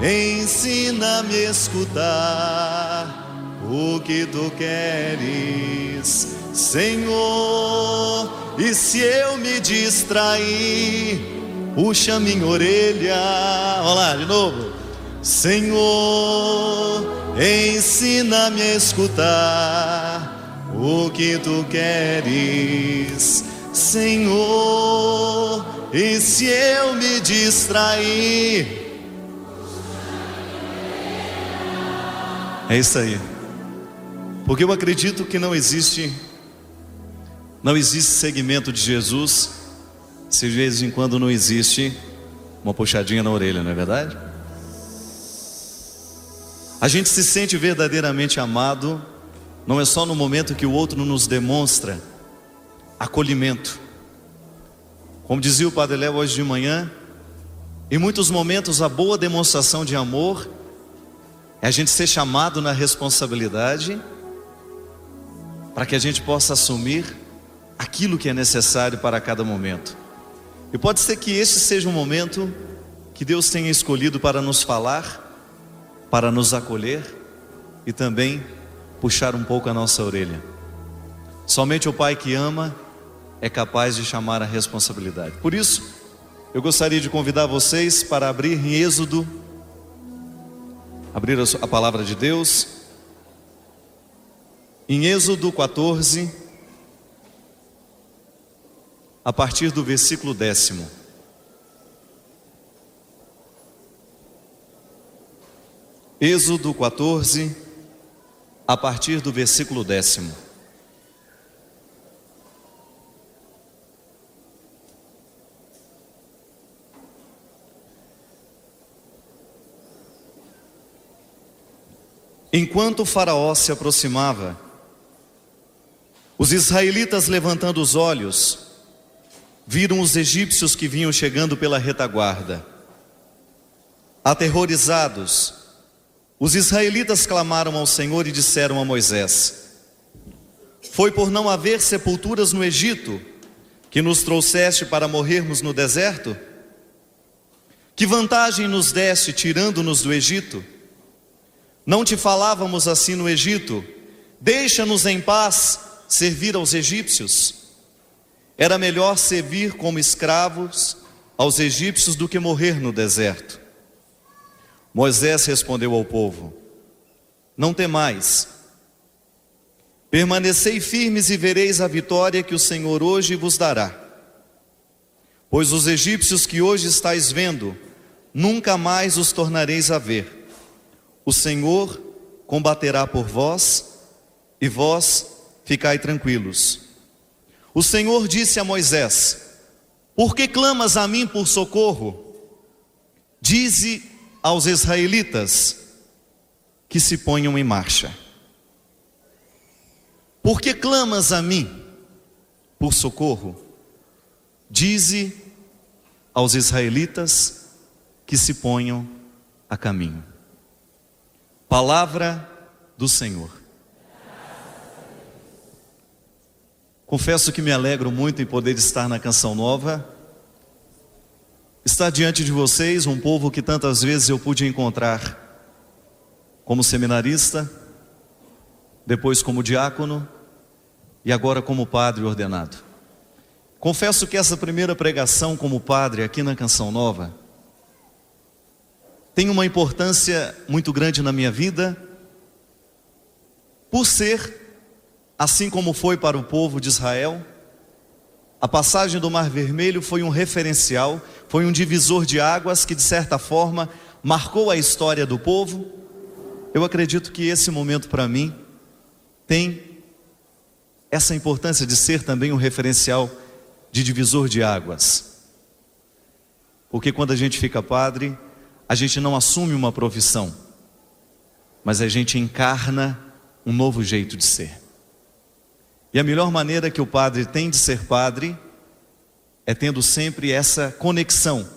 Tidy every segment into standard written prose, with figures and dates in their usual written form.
ensina-me a escutar o que tu queres, Senhor. E se eu me distrair, puxa minha orelha. Vamos lá, de novo. Senhor, ensina-me a escutar o que tu queres, Senhor. E se eu me distrair, é isso aí. Porque eu acredito que não existe segmento de Jesus se de vez em quando não existe uma puxadinha na orelha, não é verdade? A gente se sente verdadeiramente amado, não é só no momento que o outro nos demonstra acolhimento. Como dizia o Padre Léo hoje de manhã, em muitos momentos a boa demonstração de amor é a gente ser chamado na responsabilidade para que a gente possa assumir aquilo que é necessário para cada momento. E pode ser que este seja um momento que Deus tenha escolhido para nos falar, para nos acolher e também puxar um pouco a nossa orelha. Somente o Pai que ama é capaz de chamar a responsabilidade. Por isso, eu gostaria de convidar vocês para abrir em Êxodo, abrir a palavra de Deus, em Êxodo 14, a partir do versículo 10. Êxodo 14, a partir do versículo 10. Enquanto o faraó se aproximava, os israelitas, levantando os olhos, viram os egípcios que vinham chegando pela retaguarda. Aterrorizados, os israelitas clamaram ao Senhor e disseram a Moisés: foi por não haver sepulturas no Egito que nos trouxeste para morrermos no deserto? Que vantagem nos deste tirando-nos do Egito? Não te falávamos assim no Egito: deixa-nos em paz servir aos egípcios? Era melhor servir como escravos aos egípcios do que morrer no deserto. Moisés respondeu ao povo: não temais, permanecei firmes e vereis a vitória que o Senhor hoje vos dará. Pois os egípcios que hoje estáis vendo, nunca mais os tornareis a ver. O Senhor combaterá por vós, e vós ficai tranquilos. O Senhor disse a Moisés: por que clamas a mim por socorro? Dize aos israelitas que se ponham em marcha. Por que clamas a mim por socorro? Dize aos israelitas que se ponham a caminho. Palavra do Senhor. Confesso que me alegro muito em poder estar na Canção Nova, estar diante de vocês, um povo que tantas vezes eu pude encontrar como seminarista, depois como diácono e agora como padre ordenado. Confesso que essa primeira pregação como padre aqui na Canção Nova tem uma importância muito grande na minha vida, por ser, assim como foi para o povo de Israel, a passagem do Mar Vermelho foi um referencial, foi um divisor de águas que de certa forma marcou a história do povo. Eu acredito que esse momento para mim tem essa importância de ser também um referencial de divisor de águas. Porque quando a gente fica padre, a gente não assume uma profissão, mas a gente encarna um novo jeito de ser. E a melhor maneira que o padre tem de ser padre é tendo sempre essa conexão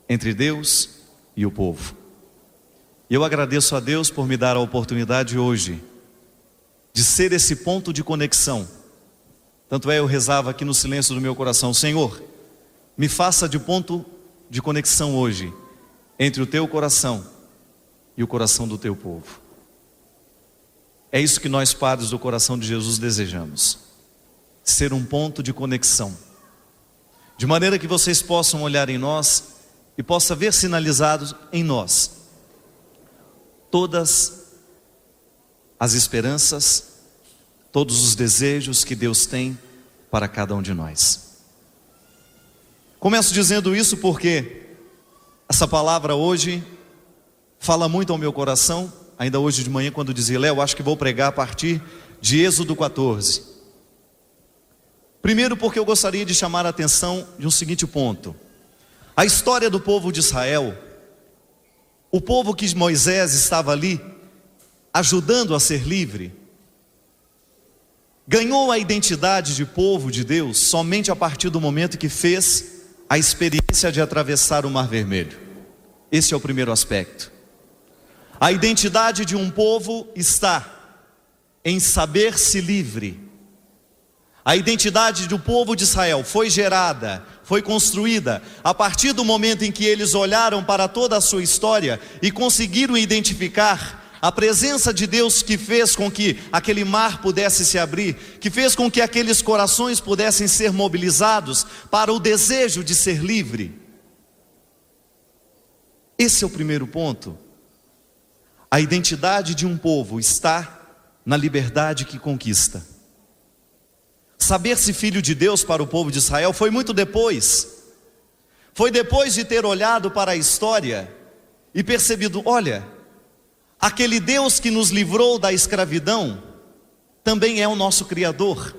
entre Deus e o povo. E eu agradeço a Deus por me dar a oportunidade hoje de ser esse ponto de conexão. Tanto é, eu rezava aqui no silêncio do meu coração: Senhor, me faça de ponto de conexão hoje entre o teu coração e o coração do teu povo. É isso que nós, padres do coração de Jesus, desejamos: ser um ponto de conexão, de maneira que vocês possam olhar em nós e possa ver sinalizados em nós todas as esperanças, todos os desejos que Deus tem para cada um de nós. Começo dizendo isso porque essa palavra hoje fala muito ao meu coração. Ainda hoje de manhã, quando dizia: Léo, acho que vou pregar a partir de Êxodo 14. Primeiro porque eu gostaria de chamar a atenção de um seguinte ponto. A história do povo de Israel, o povo que Moisés estava ali ajudando a ser livre, ganhou a identidade de povo de Deus somente a partir do momento que fez a experiência de atravessar o Mar Vermelho. Esse é o primeiro aspecto. A identidade de um povo está em saber-se livre. A identidade do povo de Israel foi gerada, foi construída a partir do momento em que eles olharam para toda a sua história e conseguiram identificar a presença de Deus, que fez com que aquele mar pudesse se abrir, que fez com que aqueles corações pudessem ser mobilizados para o desejo de ser livre. Esse é o primeiro ponto. A identidade de um povo está na liberdade que conquista. Saber-se filho de Deus para o povo de Israel foi muito depois. Foi depois de ter olhado para a história e percebido: olha, aquele Deus que nos livrou da escravidão também é o nosso Criador.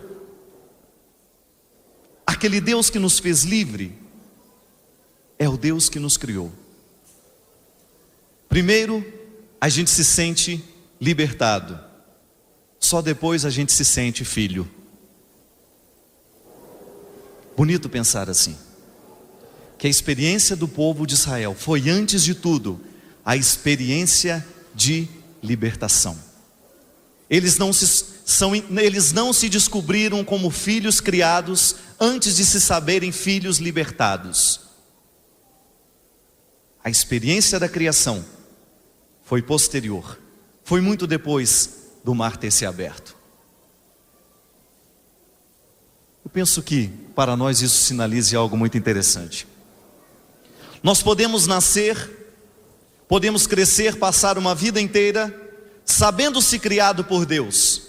Aquele Deus que nos fez livre é o Deus que nos criou. Primeiro, a gente se sente libertado. Só depois a gente se sente filho. Bonito pensar assim, que a experiência do povo de Israel foi, antes de tudo, a experiência de libertação. Eles não se descobriram como filhos criados antes de se saberem filhos libertados. A experiência da criação foi posterior, foi muito depois do mar ter se aberto. Eu penso que para nós isso sinaliza algo muito interessante. Nós podemos nascer, podemos crescer, passar uma vida inteira sabendo-se criado por Deus.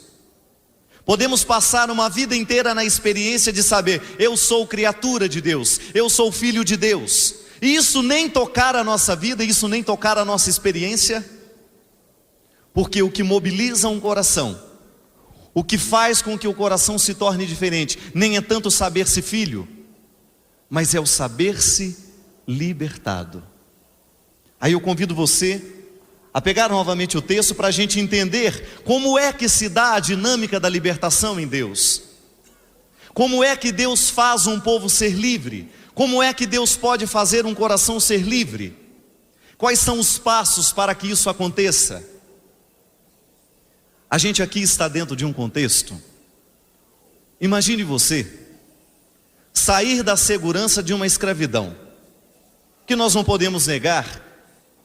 Podemos passar uma vida inteira na experiência de saber: eu sou criatura de Deus, eu sou filho de Deus. E isso nem tocar a nossa vida, isso nem tocar a nossa experiência, porque o que mobiliza um coração, o que faz com que o coração se torne diferente, nem é tanto saber-se filho, mas é o saber-se libertado. Aí eu convido você a pegar novamente o texto para a gente entender como é que se dá a dinâmica da libertação em Deus. Como é que Deus faz um povo ser livre? Como é que Deus pode fazer um coração ser livre? Quais são os passos para que isso aconteça? A gente aqui está dentro de um contexto. Imagine você sair da segurança de uma escravidão, que nós não podemos negar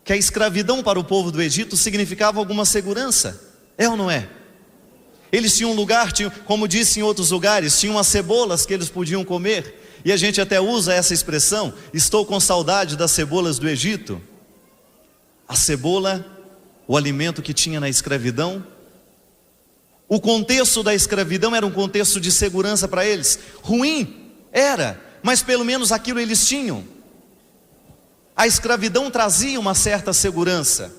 que a escravidão para o povo do Egito significava alguma segurança, é ou não é? Eles tinham um lugar, como disse em outros lugares, tinham as cebolas que eles podiam comer, e a gente até usa essa expressão: estou com saudade das cebolas do Egito. A cebola, o alimento que tinha na escravidão. O contexto da escravidão era um contexto de segurança para eles. Ruim era, mas pelo menos aquilo eles tinham. A escravidão trazia uma certa segurança.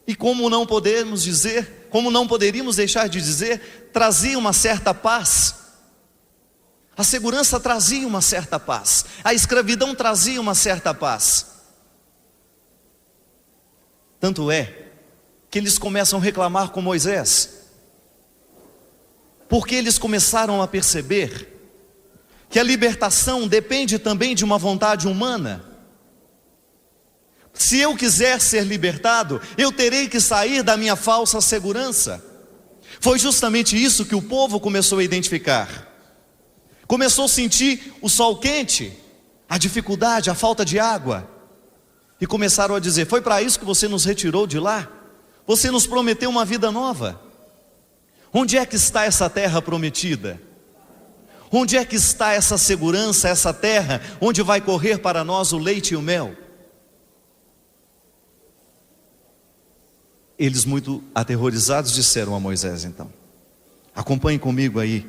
E como não podemos dizer, como não poderíamos deixar de dizer, trazia uma certa paz. A segurança trazia uma certa paz. A escravidão trazia uma certa paz. Tanto é que eles começam a reclamar com Moisés, porque eles começaram a perceber que a libertação depende também de uma vontade humana. Se eu quiser ser libertado, eu terei que sair da minha falsa segurança. Foi justamente isso que o povo começou a identificar. Começou a sentir o sol quente, a dificuldade, a falta de água. E começaram a dizer: foi para isso que você nos retirou de lá? Você nos prometeu uma vida nova. Onde é que está essa terra prometida? Onde é que está essa segurança, essa terra onde vai correr para nós o leite e o mel? Eles, muito aterrorizados, disseram a Moisés então. Acompanhe comigo aí,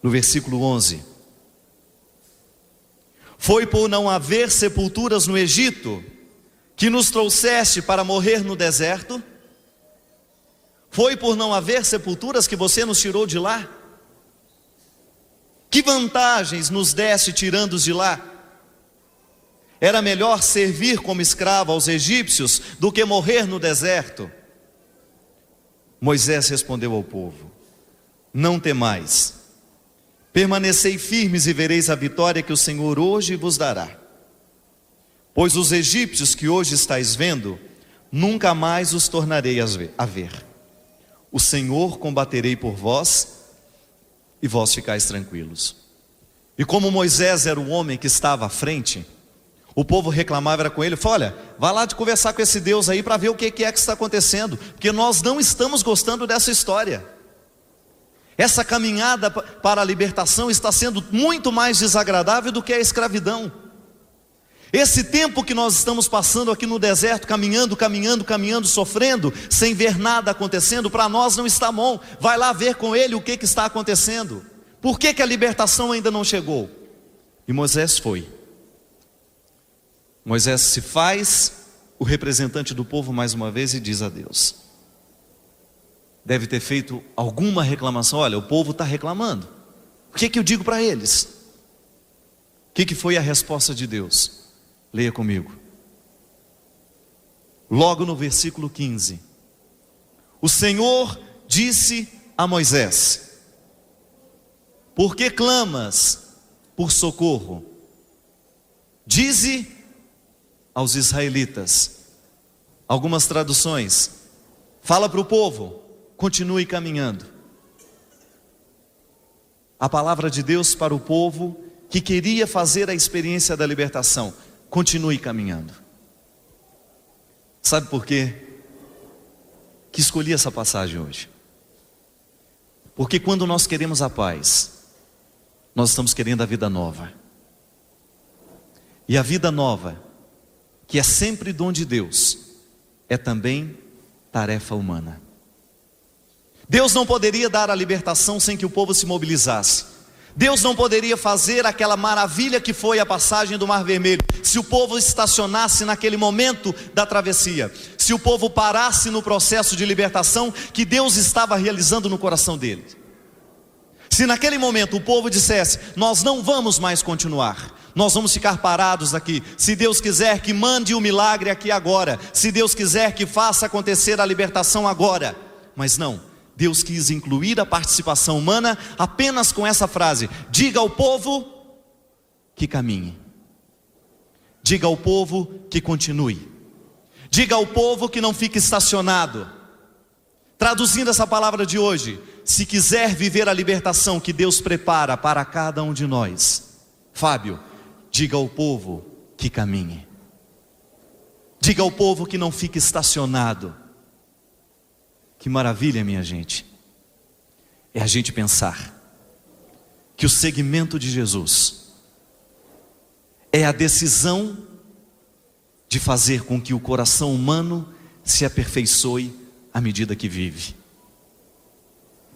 no versículo 11. Foi por não haver sepulturas no Egito que nos trouxeste para morrer no deserto? Foi por não haver sepulturas que você nos tirou de lá? Que vantagens nos deste tirando-os de lá? Era melhor servir como escravo aos egípcios do que morrer no deserto. Moisés respondeu ao povo: não temais, permanecei firmes e vereis a vitória que o Senhor hoje vos dará. Pois os egípcios que hoje estáis vendo, nunca mais os tornarei a ver. O Senhor combaterei por vós, e vós ficais tranquilos. E como Moisés era o homem que estava à frente, o povo reclamava era com ele: olha, vai lá de conversar com esse Deus aí para ver o que é que está acontecendo, porque nós não estamos gostando dessa história. Essa caminhada para a libertação está sendo muito mais desagradável do que a escravidão. Esse tempo que nós estamos passando aqui no deserto, caminhando, sofrendo, sem ver nada acontecendo, para nós não está bom. Vai lá ver com ele o que está acontecendo. Por que a libertação ainda não chegou? E Moisés foi. Moisés se faz o representante do povo mais uma vez e diz a Deus. Deve ter feito alguma reclamação: olha, o povo está reclamando. O que eu digo para eles? O que foi a resposta de Deus? Leia comigo. Logo no versículo 15. O Senhor disse a Moisés: por que clamas por socorro? Dize aos israelitas. Algumas traduções: fala para o povo, continue caminhando. A palavra de Deus para o povo que queria fazer a experiência da libertação: continue caminhando. Sabe por quê que escolhi essa passagem hoje? Porque quando nós queremos a paz, nós estamos querendo a vida nova. E a vida nova, que é sempre dom de Deus, é também tarefa humana. Deus não poderia dar a libertação sem que o povo se mobilizasse. Deus não poderia fazer aquela maravilha que foi a passagem do Mar Vermelho se o povo estacionasse naquele momento da travessia, se o povo parasse no processo de libertação que Deus estava realizando no coração dele. Se naquele momento o povo dissesse: nós não vamos mais continuar, nós vamos ficar parados aqui, se Deus quiser que mande o milagre aqui agora, se Deus quiser que faça acontecer a libertação agora. Mas não, Deus quis incluir a participação humana apenas com essa frase: diga ao povo que caminhe, diga ao povo que continue, diga ao povo que não fique estacionado. Traduzindo essa palavra de hoje: se quiser viver a libertação que Deus prepara para cada um de nós, Fábio, diga ao povo que caminhe, diga ao povo que não fique estacionado. Que maravilha, minha gente, é a gente pensar que o seguimento de Jesus é a decisão de fazer com que o coração humano se aperfeiçoe à medida que vive.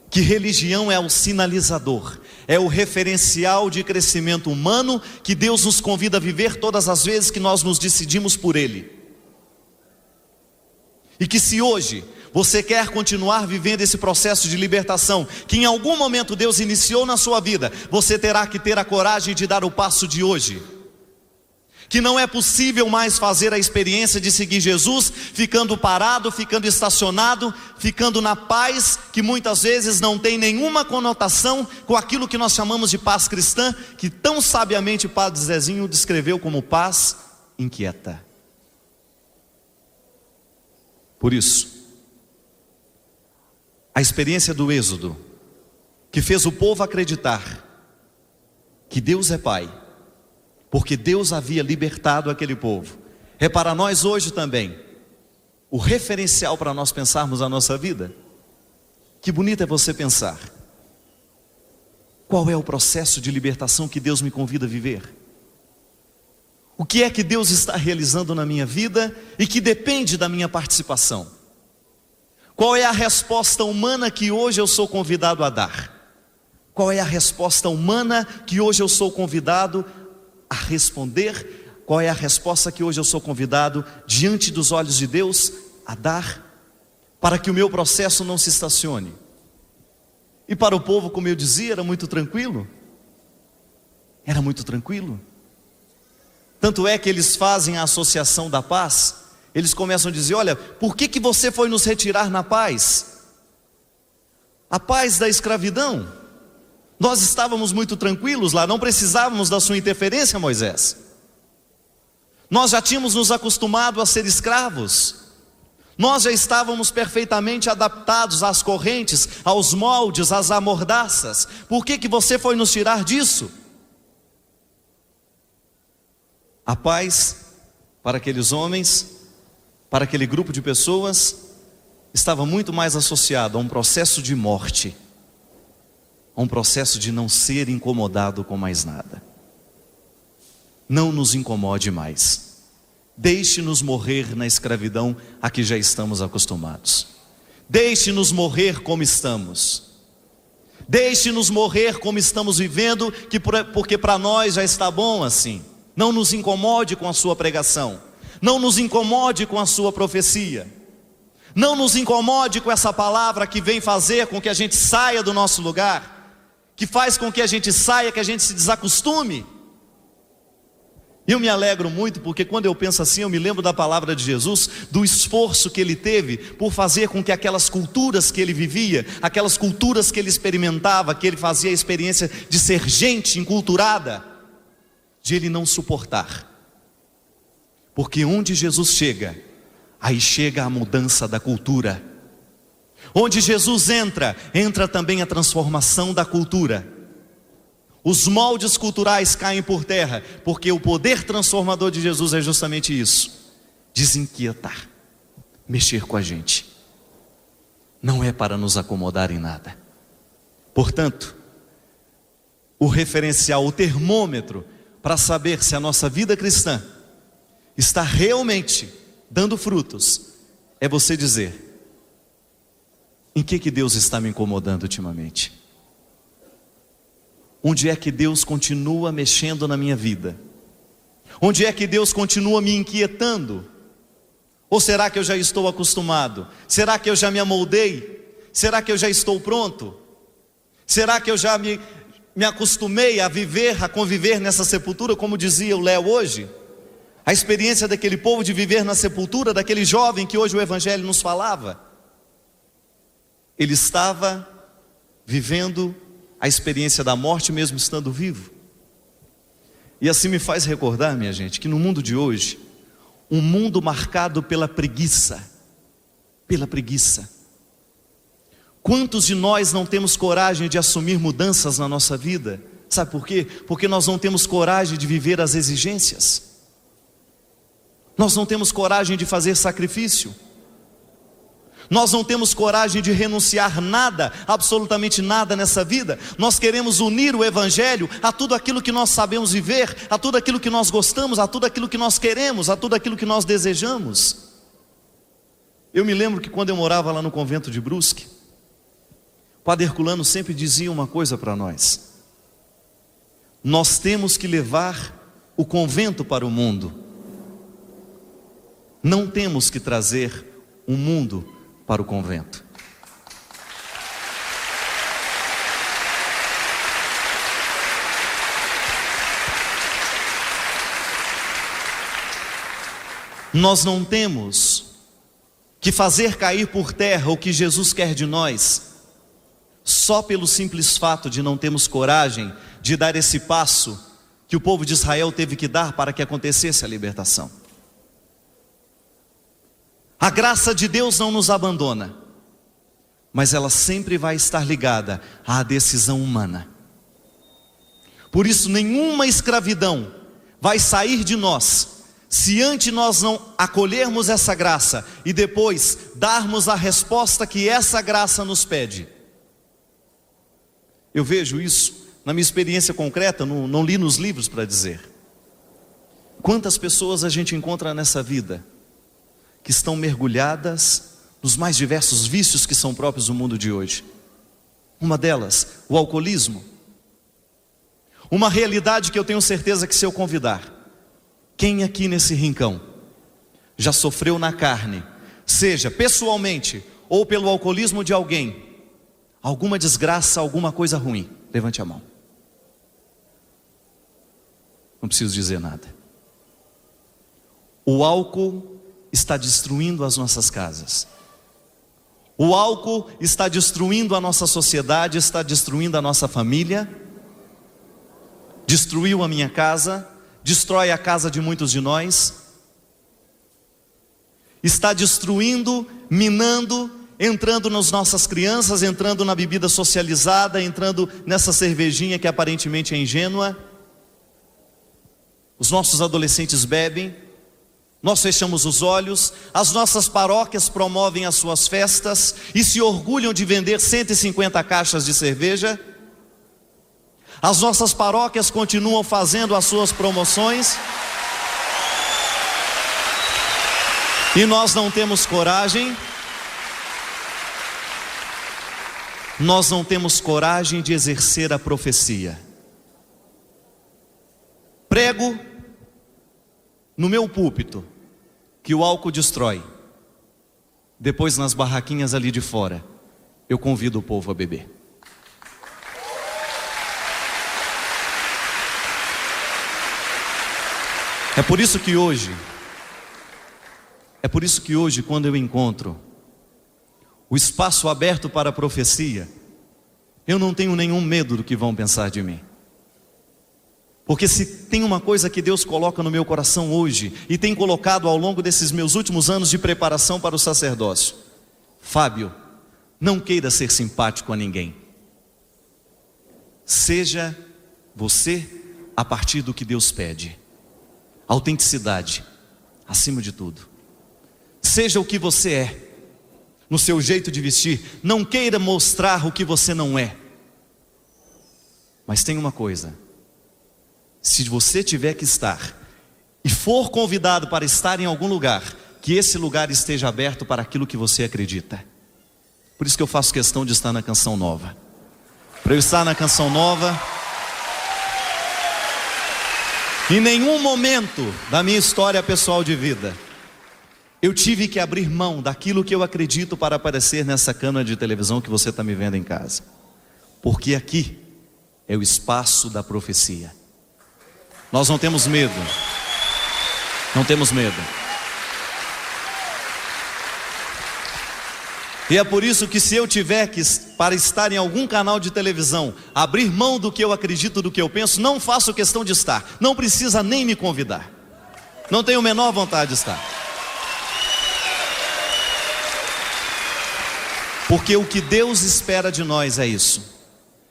Que religião é o sinalizador, é o referencial de crescimento humano que Deus nos convida a viver todas as vezes que nós nos decidimos por Ele. E que se hoje você quer continuar vivendo esse processo de libertação que em algum momento Deus iniciou na sua vida, você terá que ter a coragem de dar o passo de hoje. Que não é possível mais fazer a experiência de seguir Jesus ficando parado, ficando estacionado, ficando na paz que muitas vezes não tem nenhuma conotação com aquilo que nós chamamos de paz cristã, que tão sabiamente o Padre Zezinho descreveu como paz inquieta. Por isso, a experiência do Êxodo, que fez o povo acreditar que Deus é Pai, porque Deus havia libertado aquele povo, é para nós hoje também o referencial para nós pensarmos a nossa vida. Que bonito é você pensar: qual é o processo de libertação que Deus me convida a viver? O que é que Deus está realizando na minha vida e que depende da minha participação? Qual é a resposta humana que hoje eu sou convidado a dar? Qual é a resposta humana que hoje eu sou convidado a responder? Qual é a resposta que hoje eu sou convidado, diante dos olhos de Deus, a dar, para que o meu processo não se estacione? E para o povo, como eu dizia, era muito tranquilo. Era muito tranquilo. Tanto é que eles fazem a associação da paz. Eles começam a dizer: olha, por que você foi nos retirar na paz? A paz da escravidão. Nós estávamos muito tranquilos lá, não precisávamos da sua interferência, Moisés. Nós já tínhamos nos acostumado a ser escravos. Nós já estávamos perfeitamente adaptados às correntes, aos moldes, às amordaças. Por que você foi nos tirar disso? A paz, para aqueles homens, para aquele grupo de pessoas, estava muito mais associado a um processo de morte, a um processo de não ser incomodado com mais nada. Não nos incomode mais. Deixe-nos morrer na escravidão a que já estamos acostumados. Deixe-nos morrer como estamos. Deixe-nos morrer como estamos vivendo, porque para nós já está bom assim. Não nos incomode com a sua pregação. Não nos incomode com a sua profecia. Não nos incomode com essa palavra que vem fazer com que a gente saia do nosso lugar, que faz com que a gente saia, que a gente se desacostume. Eu me alegro muito, porque quando eu penso assim, eu me lembro da palavra de Jesus, do esforço que ele teve por fazer com que aquelas culturas que ele vivia, aquelas culturas que ele experimentava, que ele fazia a experiência de ser gente enculturada, de ele não suportar. Porque onde Jesus chega, aí chega a mudança da cultura. Onde Jesus entra também a transformação da cultura. Os moldes culturais caem por terra, porque o poder transformador de Jesus é justamente isso: desinquietar, mexer com a gente. Não é para nos acomodar em nada. Portanto, o referencial, o termômetro para saber se a nossa vida cristã está realmente dando frutos, é você dizer: em que Deus está me incomodando ultimamente? Onde é que Deus continua mexendo na minha vida? Onde é que Deus continua me inquietando? Ou será que eu já estou acostumado? Será que eu já me amoldei? Será que eu já estou pronto? Será que eu já me acostumei a viver, a conviver nessa sepultura, como dizia o Léo hoje? A experiência daquele povo de viver na sepultura, daquele jovem que hoje o Evangelho nos falava. Ele estava vivendo a experiência da morte mesmo estando vivo. E assim me faz recordar, minha gente, que no mundo de hoje, um mundo marcado pela preguiça. Quantos de nós não temos coragem de assumir mudanças na nossa vida? Sabe por quê? Porque nós não temos coragem de viver as exigências. Nós não temos coragem de fazer sacrifício. Nós não temos coragem de renunciar nada, absolutamente nada nessa vida. Nós queremos unir o Evangelho a tudo aquilo que nós sabemos viver, a tudo aquilo que nós gostamos, a tudo aquilo que nós queremos, a tudo aquilo que nós desejamos. Eu me lembro que quando eu morava lá no convento de Brusque, o Padre Herculano sempre dizia uma coisa para nós: nós temos que levar o convento para o mundo. Não temos que trazer o mundo para o convento. Nós não temos que fazer cair por terra o que Jesus quer de nós, só pelo simples fato de não termos coragem de dar esse passo que o povo de Israel teve que dar para que acontecesse a libertação. A graça de Deus não nos abandona, mas ela sempre vai estar ligada à decisão humana. Por isso nenhuma escravidão vai sair de nós se antes nós não acolhermos essa graça e depois darmos a resposta que essa graça nos pede. Eu vejo isso na minha experiência concreta, não li nos livros para dizer. Quantas pessoas a gente encontra nessa vida que estão mergulhadas nos mais diversos vícios que são próprios do mundo de hoje. Uma delas, o alcoolismo. Uma realidade que eu tenho certeza que se eu convidar, quem aqui nesse rincão já sofreu na carne, seja pessoalmente ou pelo alcoolismo de alguém, alguma desgraça, alguma coisa ruim? Levante a mão. Não preciso dizer nada. O álcool está destruindo as nossas casas. O álcool está destruindo a nossa sociedade, está destruindo a nossa família. Destruiu a minha casa, destrói a casa de muitos de nós. Está destruindo, minando, entrando nas nossas crianças, entrando na bebida socializada, entrando nessa cervejinha que aparentemente é ingênua. Os nossos adolescentes bebem, nós fechamos os olhos, as nossas paróquias promovem as suas festas e se orgulham de vender 150 caixas de cerveja. As nossas paróquias continuam fazendo as suas promoções e nós não temos coragem. Nós não temos coragem de exercer a profecia. Prego no meu púlpito que o álcool destrói. Depois nas barraquinhas ali de fora, eu convido o povo a beber. É por isso que hoje, quando eu encontro o espaço aberto para a profecia, eu não tenho nenhum medo do que vão pensar de mim. Porque se tem uma coisa que Deus coloca no meu coração hoje, e tem colocado ao longo desses meus últimos anos de preparação para o sacerdócio: Fábio, não queira ser simpático a ninguém. Seja você a partir do que Deus pede. Autenticidade, acima de tudo. Seja o que você é, no seu jeito de vestir. Não queira mostrar o que você não é. Mas tem uma coisa: se você tiver que estar e for convidado para estar em algum lugar, que esse lugar esteja aberto para aquilo que você acredita. Por isso que eu faço questão de estar na Canção Nova. Para eu estar na Canção Nova, em nenhum momento da minha história pessoal de vida eu tive que abrir mão daquilo que eu acredito para aparecer nessa câmera de televisão que você está me vendo em casa. Porque aqui é o espaço da profecia. Nós não temos medo. Não temos medo. E é por isso que se eu tiver que, para estar em algum canal de televisão, abrir mão do que eu acredito, do que eu penso, não faço questão de estar. Não precisa nem me convidar. Não tenho a menor vontade de estar. Porque o que Deus espera de nós é isso: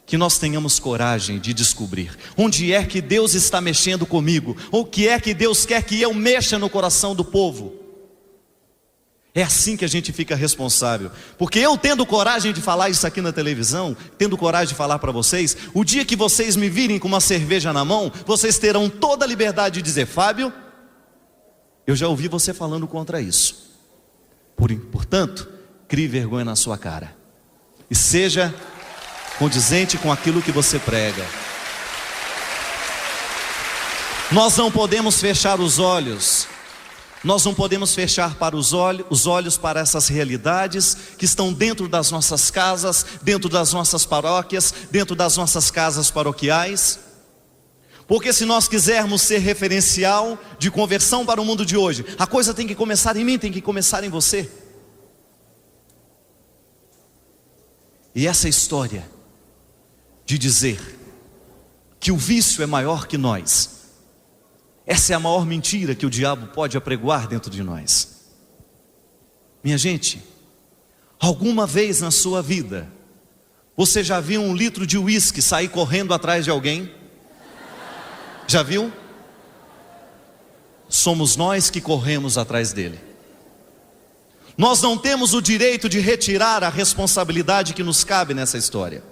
que nós tenhamos coragem de descobrir onde é que Deus está mexendo comigo, ou o que é que Deus quer que eu mexa no coração do povo. É assim que a gente fica responsável. Porque eu tendo coragem de falar isso aqui na televisão, tendo coragem de falar para vocês, o dia que vocês me virem com uma cerveja na mão, vocês terão toda a liberdade de dizer: Fábio, eu já ouvi você falando contra isso. Portanto, crie vergonha na sua cara e seja condizente com aquilo que você prega. Nós não podemos fechar os olhos. Nós não podemos fechar para os olhos para essas realidades que estão dentro das nossas casas, dentro das nossas paróquias, dentro das nossas casas paroquiais. Porque se nós quisermos ser referencial de conversão para o mundo de hoje, a coisa tem que começar em mim, tem que começar em você. E essa história de dizer que o vício é maior que nós, essa é a maior mentira que o diabo pode apregoar dentro de nós. Minha gente, alguma vez na sua vida você já viu 1 litro de uísque sair correndo atrás de alguém? Já viu? somos nós que corremos atrás dele. Nós não temos o direito de retirar a responsabilidade que nos cabe nessa história.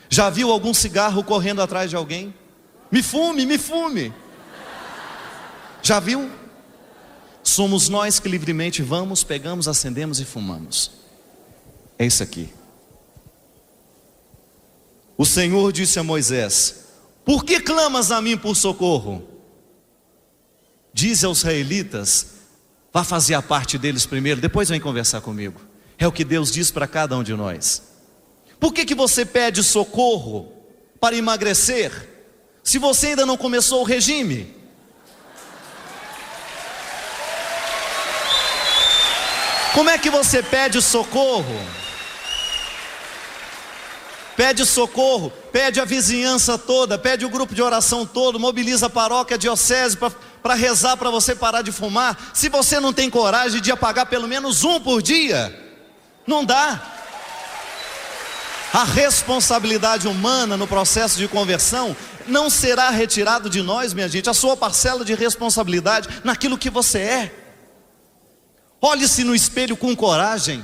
Já viu algum cigarro correndo atrás de alguém? Me fume, me fume. Já viu? Somos nós que livremente vamos, pegamos, acendemos e fumamos. É isso aqui. O Senhor disse a Moisés: por que clamas a mim por socorro? Diz aos israelitas: vá fazer a parte deles primeiro, depois vem conversar comigo. É o que Deus diz para cada um de nós. Por que você pede socorro para emagrecer, se você ainda não começou o regime? Como é que você pede socorro? Pede socorro, pede a vizinhança toda, pede o grupo de oração todo, mobiliza a paróquia, a diocese para rezar para você parar de fumar. Se você não tem coragem de apagar pelo menos um por dia, não dá. A responsabilidade humana no processo de conversão não será retirado de nós, minha gente, a sua parcela de responsabilidade naquilo que você é. Olhe-se no espelho com coragem.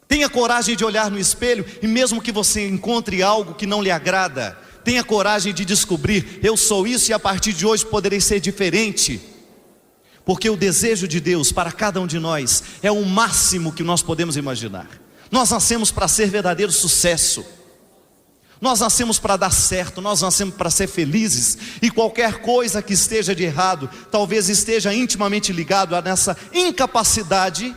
Tenha coragem de olhar no espelho, e mesmo que você encontre algo que não lhe agrada, tenha coragem de descobrir: eu sou isso e a partir de hoje poderei ser diferente. Porque o desejo de Deus para cada um de nós é o máximo que nós podemos imaginar. Nós nascemos para ser verdadeiro sucesso. Nós nascemos para dar certo, nós nascemos para ser felizes. E qualquer coisa que esteja de errado, talvez esteja intimamente ligado a nessa incapacidade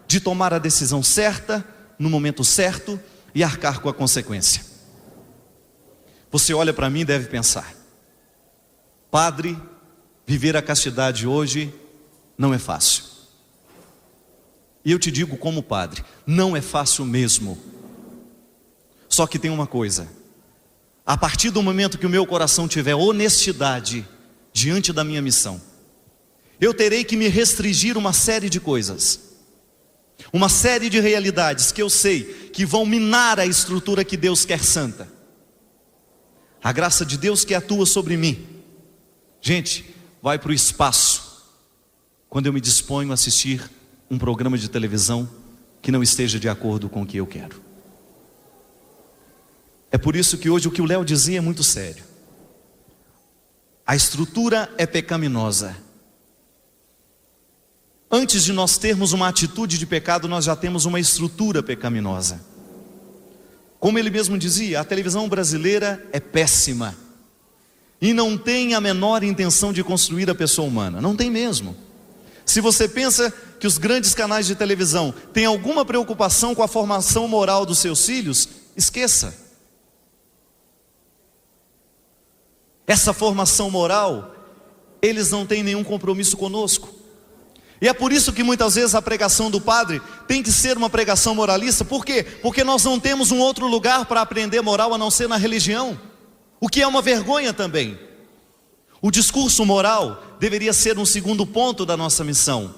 de tomar a decisão certa, no momento certo, e arcar com a consequência. Você olha para mim e deve pensar: padre, viver a castidade hoje não é fácil. E eu te digo como padre, não é fácil mesmo. Só que tem uma coisa: a partir do momento que o meu coração tiver honestidade diante da minha missão, eu terei que me restringir uma série de coisas, uma série de realidades que eu sei que vão minar a estrutura que Deus quer santa. A graça de Deus que atua sobre mim, gente, vai para o espaço quando eu me disponho a assistir um programa de televisão que não esteja de acordo com o que eu quero. É por isso que hoje o que o Léo dizia é muito sério. A estrutura é pecaminosa. Antes de nós termos uma atitude de pecado, nós já temos uma estrutura pecaminosa. Como ele mesmo dizia, a televisão brasileira é péssima e não tem a menor intenção de construir a pessoa humana. Não tem mesmo. Se você pensa que os grandes canais de televisão têm alguma preocupação com a formação moral dos seus filhos, esqueça. Essa formação moral, eles não têm nenhum compromisso conosco. E é por isso que muitas vezes a pregação do padre tem que ser uma pregação moralista. Por quê? Porque nós não temos um outro lugar para aprender moral a não ser na religião, o que é uma vergonha também. O discurso moral deveria ser um segundo ponto da nossa missão.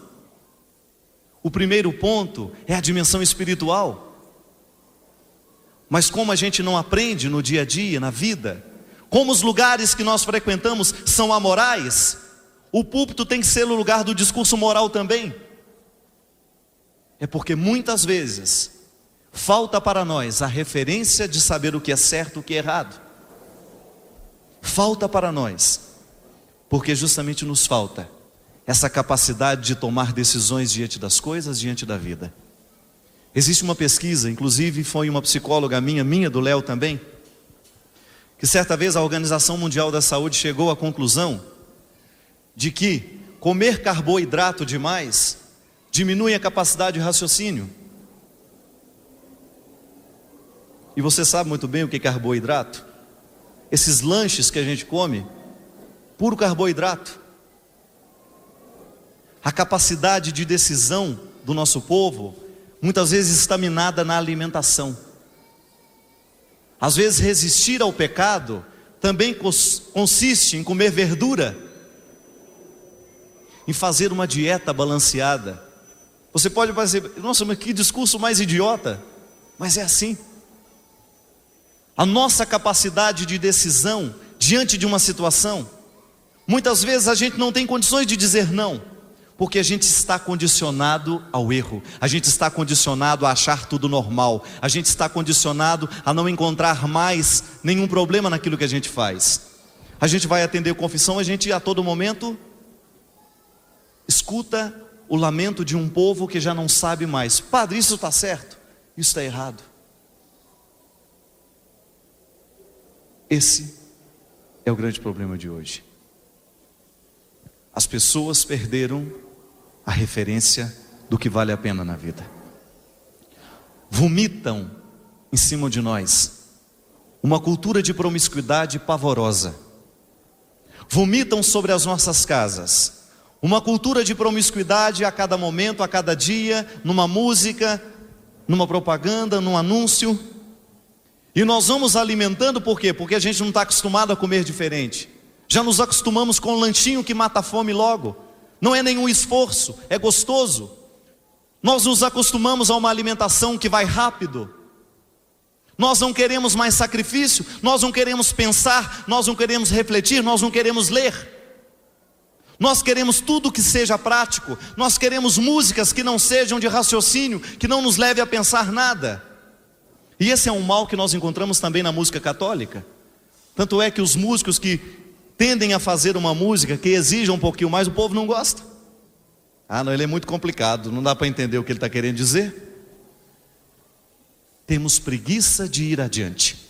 O primeiro ponto é a dimensão espiritual. Mas como a gente não aprende no dia a dia, na vida, como os lugares que nós frequentamos são amorais, o púlpito tem que ser o lugar do discurso moral também. É porque muitas vezes falta para nós a referência de saber o que é certo e o que é errado. Falta para nós, porque justamente nos falta essa capacidade de tomar decisões diante das coisas, diante da vida. Existe uma pesquisa, inclusive foi uma psicóloga minha do Léo também, que certa vez a Organização Mundial da Saúde chegou à conclusão de que comer carboidrato demais diminui a capacidade de raciocínio. E você sabe muito bem o que é carboidrato? Esses lanches que a gente come, puro carboidrato. A capacidade de decisão do nosso povo muitas vezes está minada na alimentação. Às vezes resistir ao pecado também consiste em comer verdura, em fazer uma dieta balanceada. Você pode dizer: nossa, mas que discurso mais idiota. Mas é assim. A nossa capacidade de decisão diante de uma situação Muitas vezes a gente não tem condições de dizer não, porque a gente está condicionado ao erro, a gente está condicionado a achar tudo normal, a gente está condicionado a não encontrar mais nenhum problema naquilo que a gente faz. A gente vai atender confissão, a gente a todo momento escuta o lamento de um povo que já não sabe mais: padre, isso está certo, isso está errado. Esse é o grande problema de hoje. As pessoas perderam a referência do que vale a pena na vida. Vomitam em cima de nós uma cultura de promiscuidade pavorosa. Vomitam sobre as nossas casas uma cultura de promiscuidade a cada momento, a cada dia, numa música, numa propaganda, num anúncio. E nós vamos alimentando, por quê? Porque a gente não está acostumado a comer diferente. Já nos acostumamos com o lanchinho que mata a fome logo. Não é nenhum esforço, é gostoso. Nós nos acostumamos a uma alimentação que vai rápido. Nós não queremos mais sacrifício, nós não queremos pensar, nós não queremos refletir, nós não queremos ler. Nós queremos tudo que seja prático, nós queremos músicas que não sejam de raciocínio, que não nos leve a pensar nada. E esse é um mal que nós encontramos também na música católica. Tanto é que os músicos que tendem a fazer uma música que exija um pouquinho mais, o povo não gosta. Ah, não, ele é muito complicado, não dá para entender o que ele está querendo dizer. Temos preguiça de ir adiante.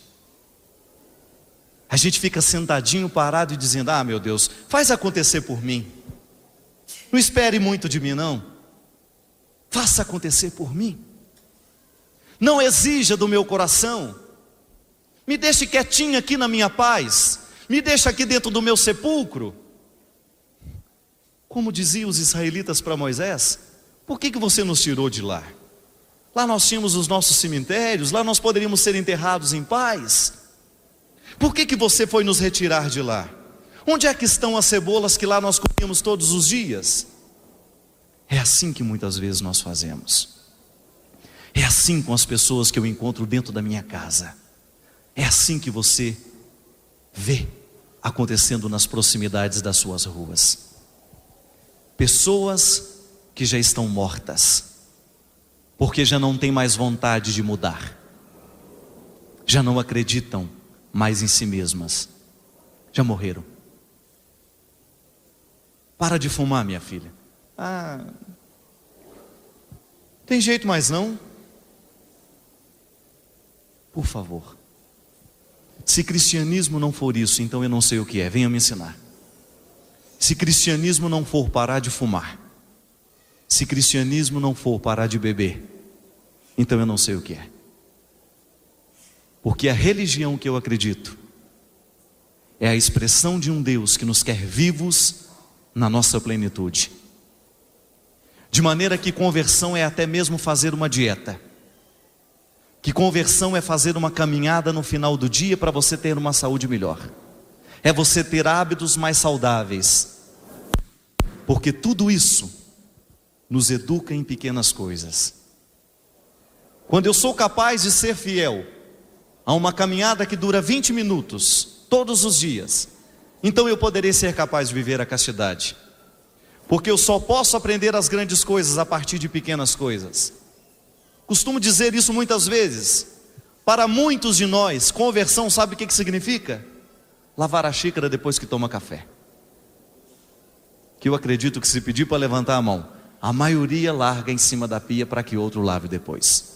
A gente fica sentadinho, parado e dizendo: ah, meu Deus, faz acontecer por mim. Não espere muito de mim, não. Faça acontecer por mim. Não exija do meu coração. Me deixe quietinho aqui na minha paz. Me deixa aqui dentro do meu sepulcro. Como diziam os israelitas para Moisés: por que você nos tirou de lá? Lá nós tínhamos os nossos cemitérios, lá nós poderíamos ser enterrados em paz. Por que você foi nos retirar de lá? Onde é que estão as cebolas que lá nós comíamos todos os dias? É assim que muitas vezes nós fazemos. É assim com as pessoas que eu encontro dentro da minha casa. É assim que você vê acontecendo nas proximidades das suas ruas. Pessoas que já estão mortas, porque já não têm mais vontade de mudar, já não acreditam mais em si mesmas, já morreram. Para de fumar, minha filha. Ah, tem jeito mais não? Por favor. Se cristianismo não for isso, então eu não sei o que é, venha me ensinar. Se cristianismo não for parar de fumar, se cristianismo não for parar de beber, então eu não sei o que é. Porque a religião que eu acredito é a expressão de um Deus que nos quer vivos na nossa plenitude. De maneira que conversão é até mesmo fazer uma dieta. Que conversão é fazer uma caminhada no final do dia para você ter uma saúde melhor. É você ter hábitos mais saudáveis. Porque tudo isso nos educa em pequenas coisas. Quando eu sou capaz de ser fiel a uma caminhada que dura 20 minutos, todos os dias, então eu poderei ser capaz de viver a castidade. Porque eu só posso aprender as grandes coisas a partir de pequenas coisas. Costumo dizer isso muitas vezes. Para muitos de nós, conversão, sabe o que significa? Lavar a xícara depois que toma café. Que eu acredito que se pedir para levantar a mão, a maioria larga em cima da pia para que outro lave depois.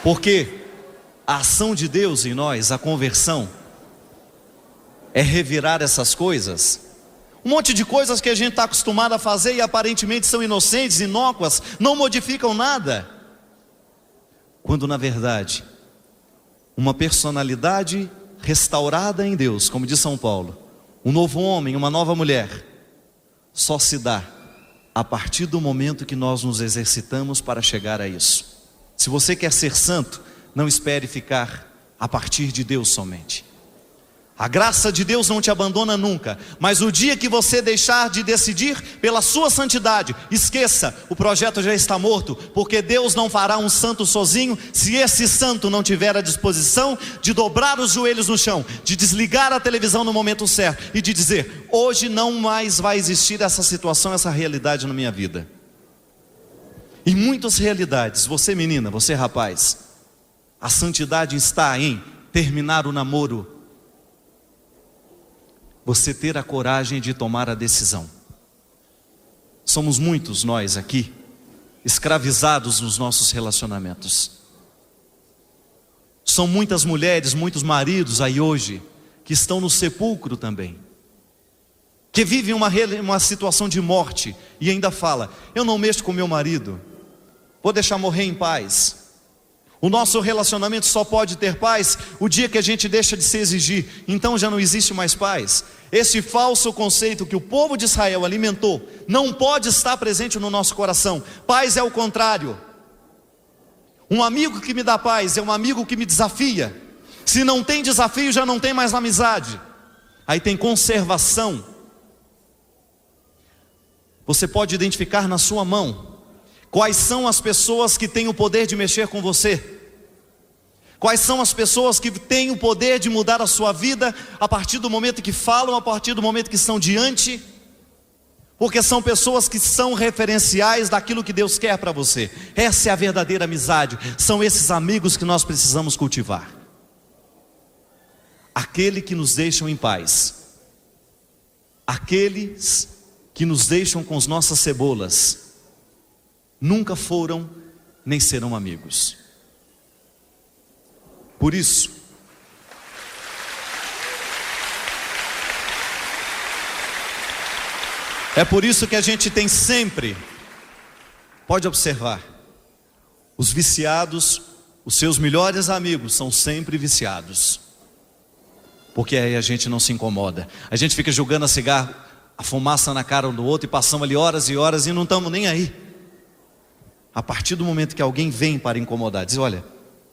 Porque a ação de Deus em nós, a conversão, é revirar essas coisas. Um monte de coisas que a gente está acostumado a fazer e aparentemente são inocentes, inócuas, não modificam nada. Quando na verdade, uma personalidade restaurada em Deus, como diz São Paulo, um novo homem, uma nova mulher, só se dá a partir do momento que nós nos exercitamos para chegar a isso. Se você quer ser santo, não espere ficar a partir de Deus somente. A graça de Deus não te abandona nunca, mas o dia que você deixar de decidir pela sua santidade, esqueça, o projeto já está morto, porque Deus não fará um santo sozinho, se esse santo não tiver a disposição de dobrar os joelhos no chão, de desligar a televisão no momento certo e de dizer: hoje não mais vai existir essa situação, essa realidade na minha vida. Em muitas realidades, você menina, você rapaz, a santidade está em terminar o namoro, você ter a coragem de tomar a decisão. Somos muitos nós aqui, escravizados nos nossos relacionamentos. São muitas mulheres, muitos maridos aí hoje, que estão no sepulcro também, que vivem uma situação de morte, e ainda fala: eu não mexo com meu marido, vou deixar morrer em paz. O nosso relacionamento só pode ter paz o dia que a gente deixa de se exigir, então já não existe mais paz. Esse falso conceito que o povo de Israel alimentou não pode estar presente no nosso coração. Paz é o contrário. Um amigo que me dá paz é um amigo que me desafia. Se não tem desafio, já não tem mais amizade. Aí tem conservação. Você pode identificar na sua mão quais são as pessoas que têm o poder de mexer com você. Quais são as pessoas que têm o poder de mudar a sua vida a partir do momento que falam, a partir do momento que estão diante? Porque são pessoas que são referenciais daquilo que Deus quer para você. Essa é a verdadeira amizade. São esses amigos que nós precisamos cultivar. Aquele que nos deixam em paz. Aqueles que nos deixam com as nossas cebolas nunca foram nem serão amigos. Por isso, é por isso que a gente tem sempre, pode observar, os viciados, os seus melhores amigos são sempre viciados, porque aí a gente não se incomoda. A gente fica jogando a cigarro, a fumaça na cara um do outro, e passamos ali horas e horas e não estamos nem aí. A partir do momento que alguém vem para incomodar, diz: olha,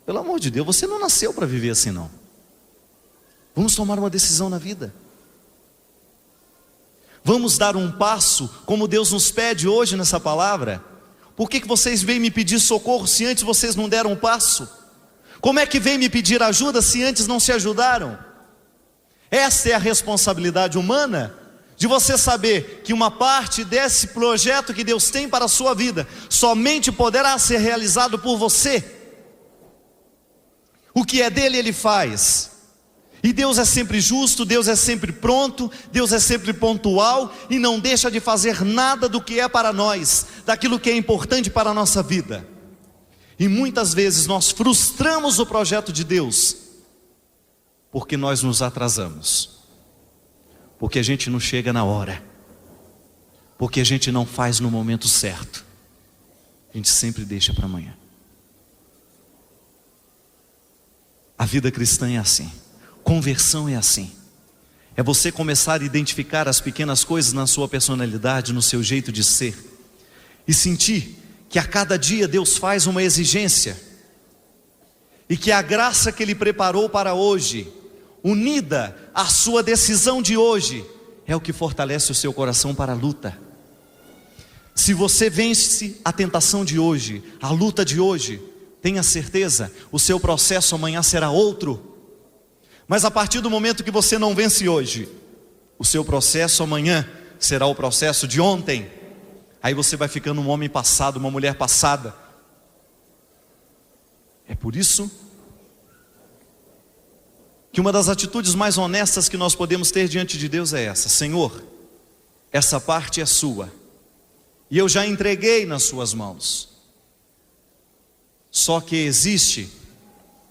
pelo amor de Deus, você não nasceu para viver assim não. Vamos tomar uma decisão na vida. Vamos dar um passo, como Deus nos pede hoje nessa palavra. Por que vocês vêm me pedir socorro se antes vocês não deram um passo? Como é que vêm me pedir ajuda se antes não se ajudaram? Essa é a responsabilidade humana, de você saber que uma parte desse projeto que Deus tem para a sua vida somente poderá ser realizado por você. O que é dele, ele faz. E Deus é sempre justo, Deus é sempre pronto, Deus é sempre pontual e não deixa de fazer nada do que é para nós, daquilo que é importante para a nossa vida. E muitas vezes nós frustramos o projeto de Deus porque nós nos atrasamos, porque a gente não chega na hora, porque a gente não faz no momento certo. A gente sempre deixa para amanhã. A vida cristã é assim, conversão é assim. É você começar a identificar as pequenas coisas na sua personalidade, no seu jeito de ser, e sentir que a cada dia Deus faz uma exigência, e que a graça que Ele preparou para hoje, unida à sua decisão de hoje, é o que fortalece o seu coração para a luta. Se você vence a tentação de hoje, a luta de hoje, tenha certeza, o seu processo amanhã será outro. Mas a partir do momento que você não vence hoje, o seu processo amanhã será o processo de ontem. Aí você vai ficando um homem passado, uma mulher passada. É por isso que uma das atitudes mais honestas que nós podemos ter diante de Deus é essa: Senhor, essa parte é sua, e eu já entreguei nas suas mãos. Só que existe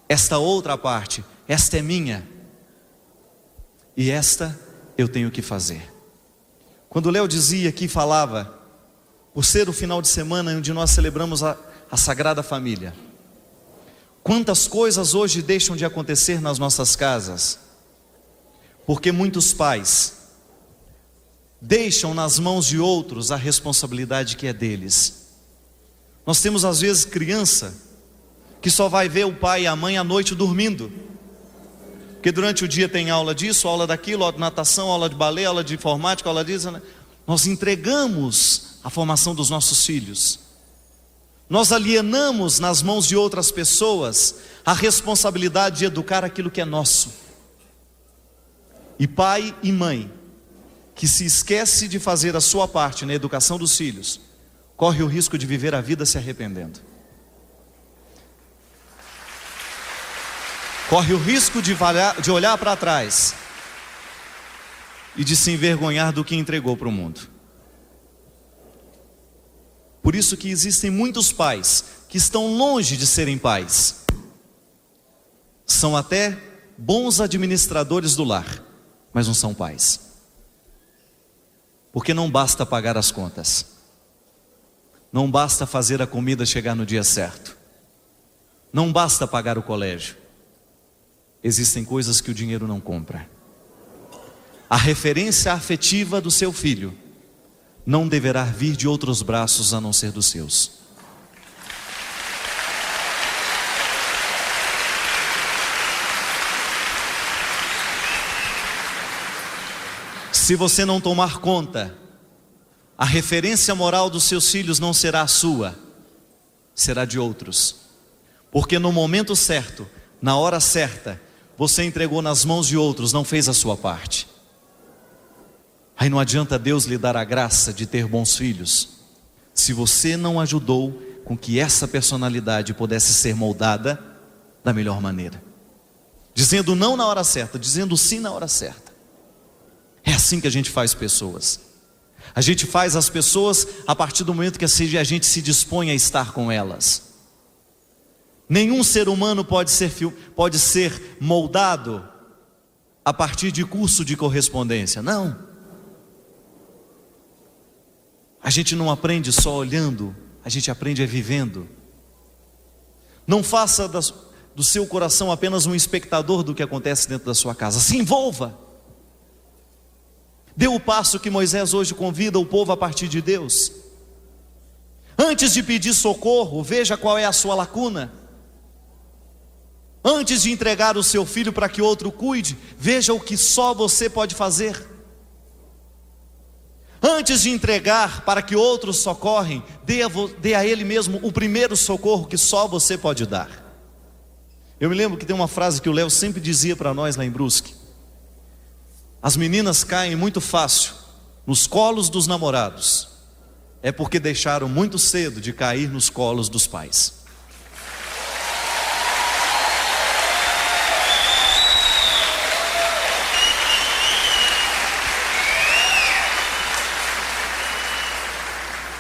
esta outra parte, esta é minha, e esta eu tenho que fazer. Quando o Léo dizia aqui, falava, por ser o final de semana onde nós celebramos a Sagrada Família, quantas coisas hoje deixam de acontecer nas nossas casas, porque muitos pais deixam nas mãos de outros a responsabilidade que é deles. Nós temos às vezes criança que só vai ver o pai e a mãe à noite dormindo. Porque durante o dia tem aula disso, aula daquilo, aula de natação, aula de balé, aula de informática, aula disso, né? Nós entregamos a formação dos nossos filhos. Nós alienamos nas mãos de outras pessoas a responsabilidade de educar aquilo que é nosso. E pai e mãe que se esquece de fazer a sua parte na educação dos filhos, corre o risco de viver a vida se arrependendo. Corre o risco de olhar para trás e de se envergonhar do que entregou para o mundo. Por isso que existem muitos pais que estão longe de serem pais. São até bons administradores do lar, mas não são pais. Porque não basta pagar as contas. Não basta fazer a comida chegar no dia certo. Não basta pagar o colégio. Existem coisas que o dinheiro não compra. A referência afetiva do seu filho não deverá vir de outros braços a não ser dos seus. Se você não tomar conta, a referência moral dos seus filhos não será a sua, será de outros. Porque no momento certo, na hora certa, você entregou nas mãos de outros, não fez a sua parte. Aí não adianta Deus lhe dar a graça de ter bons filhos, se você não ajudou com que essa personalidade pudesse ser moldada da melhor maneira. Dizendo não na hora certa, dizendo sim na hora certa. É assim que a gente faz pessoas. A gente faz as pessoas a partir do momento que a gente se dispõe a estar com elas. Nenhum ser humano pode ser moldado a partir de curso de correspondência. Não. A gente não aprende só olhando, a gente aprende vivendo. Não faça do seu coração apenas um espectador do que acontece dentro da sua casa. Se envolva. Dê o passo que Moisés hoje convida o povo a partir de Deus. Antes de pedir socorro, veja qual é a sua lacuna. Antes de entregar o seu filho para que outro cuide, veja o que só você pode fazer. Antes de entregar para que outros socorrem, dê a ele mesmo o primeiro socorro que só você pode dar. Eu me lembro que tem uma frase que o Léo sempre dizia para nós lá em Brusque. As meninas caem muito fácil nos colos dos namorados. É porque deixaram muito cedo de cair nos colos dos pais.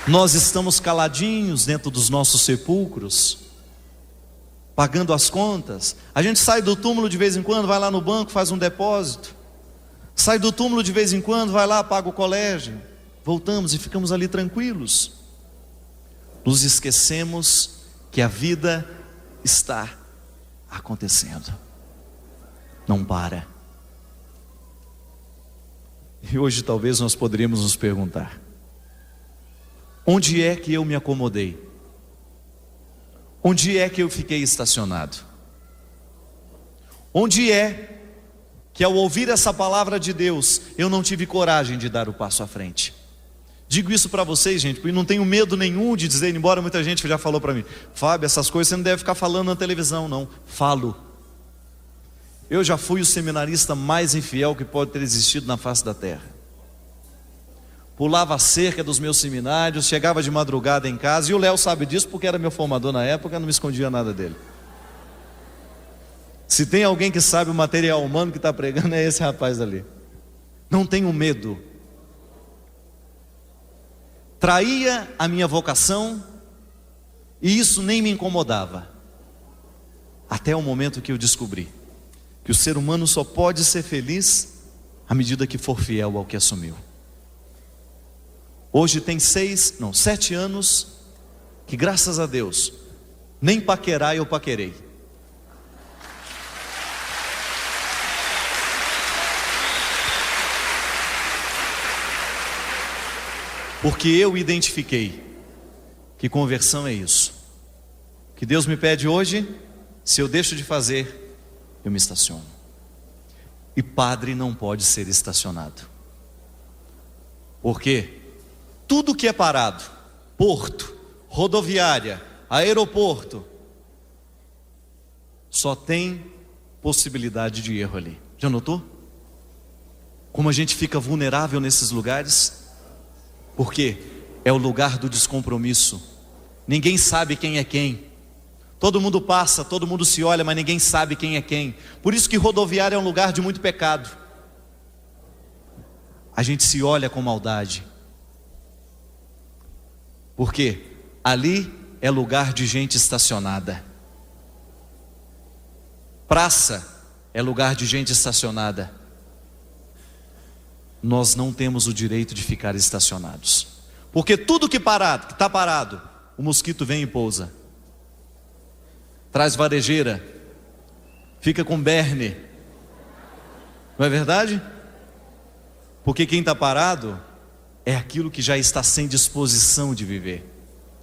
Nós estamos caladinhos dentro dos nossos sepulcros, pagando as contas. A gente sai do túmulo de vez em quando, vai lá no banco, faz um depósito. Sai do túmulo de vez em quando, vai lá, paga o colégio. Voltamos e ficamos ali tranquilos. Nos esquecemos que a vida está acontecendo. Não para. E hoje talvez nós poderíamos nos perguntar: onde é que eu me acomodei? Onde é que eu fiquei estacionado? Onde é que ao ouvir essa palavra de Deus, eu não tive coragem de dar o passo à frente? Digo isso para vocês, gente, porque não tenho medo nenhum de dizer, embora muita gente já falou para mim: Fábio, essas coisas você não deve ficar falando na televisão. Não, falo. Eu já fui o seminarista mais infiel que pode ter existido na face da terra. Pulava a cerca dos meus seminários, chegava de madrugada em casa, e o Léo sabe disso porque era meu formador na época, não me escondia nada dele. Se tem alguém que sabe o material humano que está pregando, é esse rapaz ali. Não tenho medo. Traía a minha vocação, e isso nem me incomodava, até o momento que eu descobri que o ser humano só pode ser feliz à medida que for fiel ao que assumiu. Hoje tem 7 anos que, graças a Deus, nem paquerar eu paquerei. Porque eu identifiquei que conversão é isso. Que Deus me pede hoje, se eu deixo de fazer, eu me estaciono. E padre não pode ser estacionado. Por quê? Tudo que é parado, porto, rodoviária, aeroporto, só tem possibilidade de erro ali. Já notou? Como a gente fica vulnerável nesses lugares? Porque é o lugar do descompromisso. Ninguém sabe quem é quem. Todo mundo passa, todo mundo se olha, mas ninguém sabe quem é quem. Por isso que rodoviária é um lugar de muito pecado. A gente se olha com maldade. Porque ali é lugar de gente estacionada. Praça é lugar de gente estacionada. Nós não temos o direito de ficar estacionados. Porque tudo que está parado, o mosquito vem e pousa. Traz varejeira, fica com berne. Não é verdade? Porque quem está parado é aquilo que já está sem disposição de viver.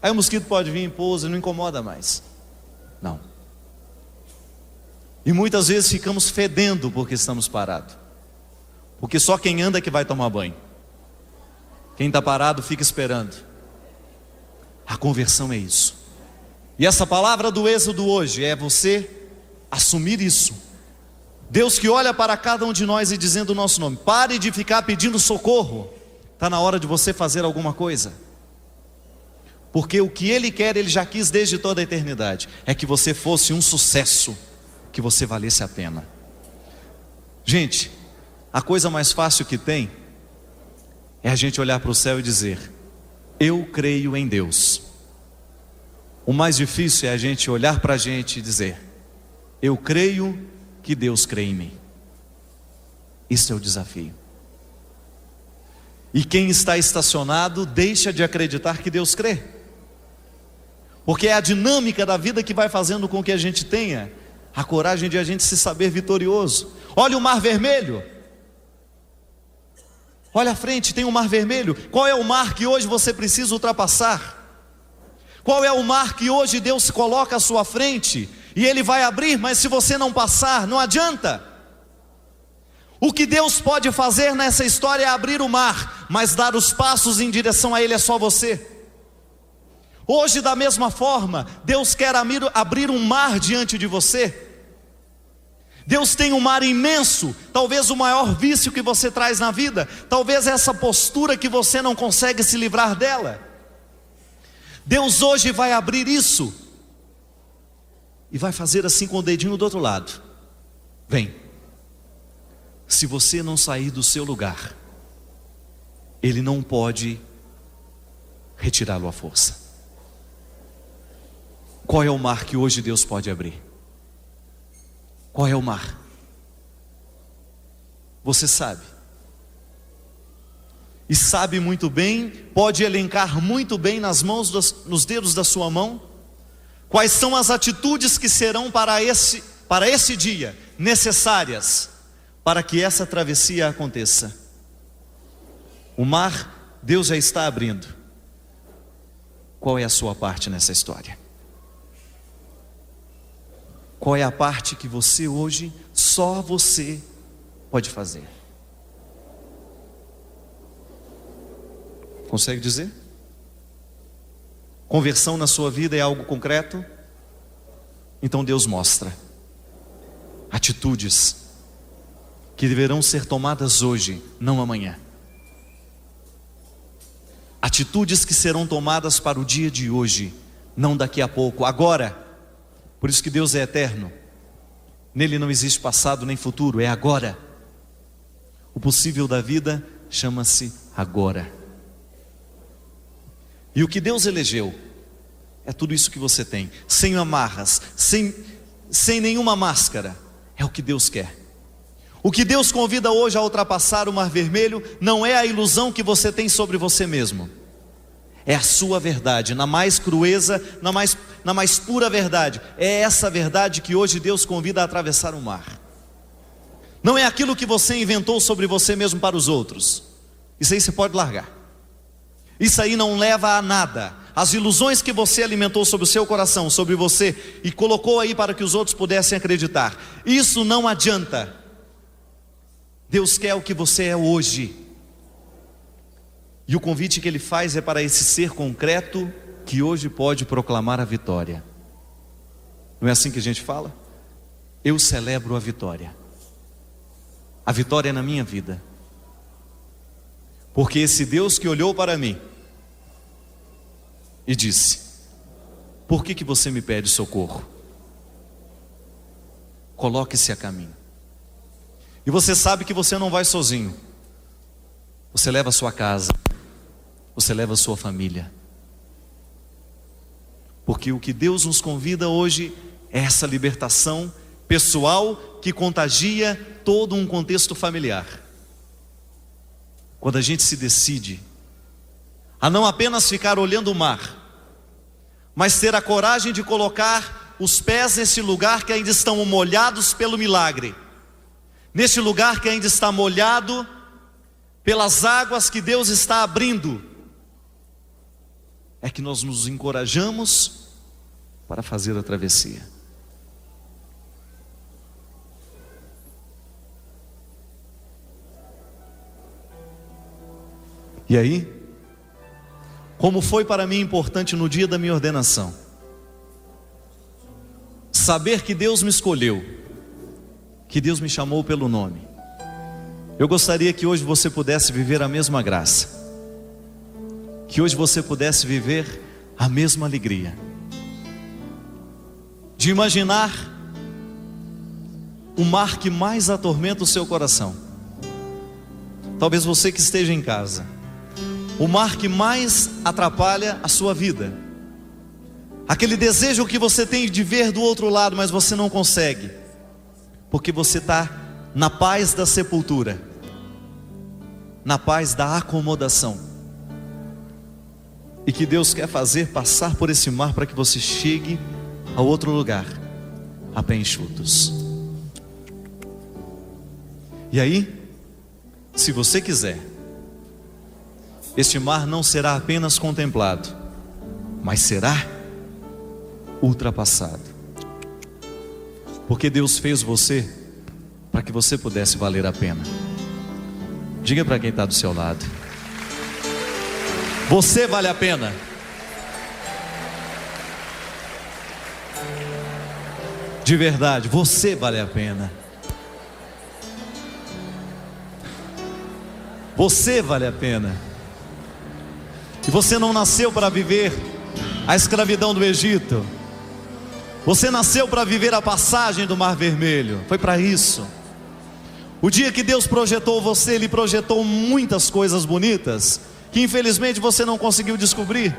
Aí o mosquito pode vir e pousa e não incomoda mais. Não. E muitas vezes ficamos fedendo porque estamos parados. Porque só quem anda é que vai tomar banho. Quem está parado fica esperando. A conversão é isso. E essa palavra do Êxodo hoje é você assumir isso. Deus que olha para cada um de nós e dizendo o nosso nome. Pare de ficar pedindo socorro. Está na hora de você fazer alguma coisa. Porque o que Ele quer, Ele já quis desde toda a eternidade. É que você fosse um sucesso, que você valesse a pena. Gente, a coisa mais fácil que tem é a gente olhar para o céu e dizer: eu creio em Deus. O mais difícil é a gente olhar para a gente e dizer: eu creio que Deus crê em mim. Isso é o desafio. E quem está estacionado deixa de acreditar que Deus crê. Porque é a dinâmica da vida que vai fazendo com que a gente tenha a coragem de a gente se saber vitorioso. Olha o Mar Vermelho. Olha à frente, tem um Mar Vermelho. Qual é o mar que hoje você precisa ultrapassar? Qual é o mar que hoje Deus coloca à sua frente e Ele vai abrir, mas se você não passar, não adianta. O que Deus pode fazer nessa história é abrir o mar, mas dar os passos em direção a Ele é só você. Hoje, da mesma forma, Deus quer abrir um mar diante de você. Deus tem um mar imenso, talvez o maior vício que você traz na vida, talvez essa postura que você não consegue se livrar dela. Deus hoje vai abrir isso e vai fazer assim com o dedinho do outro lado. Vem. Se você não sair do seu lugar, Ele não pode retirá-lo à força. Qual é o mar que hoje Deus pode abrir? Qual é o mar? Você sabe. E sabe muito bem, pode elencar muito bem nos dedos da sua mão, quais são as atitudes que serão para esse dia necessárias para que essa travessia aconteça. O mar, Deus já está abrindo. Qual é a sua parte nessa história? Qual é a parte que você hoje, só você pode fazer? Consegue dizer? Conversão na sua vida é algo concreto? Então Deus mostra atitudes que deverão ser tomadas hoje, não amanhã. Atitudes que serão tomadas para o dia de hoje, não daqui a pouco, agora. Por isso que Deus é eterno. Nele não existe passado nem futuro, é agora. O possível da vida chama-se agora. E o que Deus elegeu é tudo isso que você tem, sem amarras, sem nenhuma máscara. É o que Deus quer. O que Deus convida hoje a ultrapassar o Mar Vermelho não é a ilusão que você tem sobre você mesmo. É a sua verdade, na mais crueza, na mais pura verdade. É essa verdade que hoje Deus convida a atravessar o mar. Não é aquilo que você inventou sobre você mesmo para os outros. Isso aí você pode largar. Isso aí não leva a nada. As ilusões que você alimentou sobre o seu coração, sobre você, e colocou aí para que os outros pudessem acreditar, isso não adianta. Deus quer o que você é hoje. E o convite que Ele faz é para esse ser concreto que hoje pode proclamar a vitória. Não é assim que a gente fala? Eu celebro a vitória. A vitória é na minha vida. Porque esse Deus que olhou para mim e disse: por que você me pede socorro? Coloque-se a caminho. E você sabe que você não vai sozinho. Você leva a sua casa, você leva a sua família. Porque o que Deus nos convida hoje é essa libertação pessoal que contagia todo um contexto familiar. Quando a gente se decide a não apenas ficar olhando o mar, mas ter a coragem de colocar os pés nesse lugar que ainda estão molhados pelo milagre, neste lugar que ainda está molhado pelas águas que Deus está abrindo, é que nós nos encorajamos para fazer a travessia. E aí, como foi para mim importante no dia da minha ordenação, saber que Deus me escolheu, que Deus me chamou pelo nome. Eu gostaria que hoje você pudesse viver a mesma graça, que hoje você pudesse viver a mesma alegria, de imaginar o mar que mais atormenta o seu coração. Talvez você que esteja em casa, o mar que mais atrapalha a sua vida, aquele desejo que você tem de ver do outro lado, mas você não consegue, porque você está na paz da sepultura, na paz da acomodação, e que Deus quer fazer passar por esse mar para que você chegue a outro lugar, a pé enxutos. E aí, se você quiser, este mar não será apenas contemplado, mas será ultrapassado. Porque Deus fez você para que você pudesse valer a pena. Diga para quem está do seu lado: você vale a pena. De verdade, você vale a pena. Você vale a pena. E você não nasceu para viver a escravidão do Egito. Você nasceu para viver a passagem do Mar Vermelho. Foi para isso. O dia que Deus projetou você, Ele projetou muitas coisas bonitas que infelizmente você não conseguiu descobrir.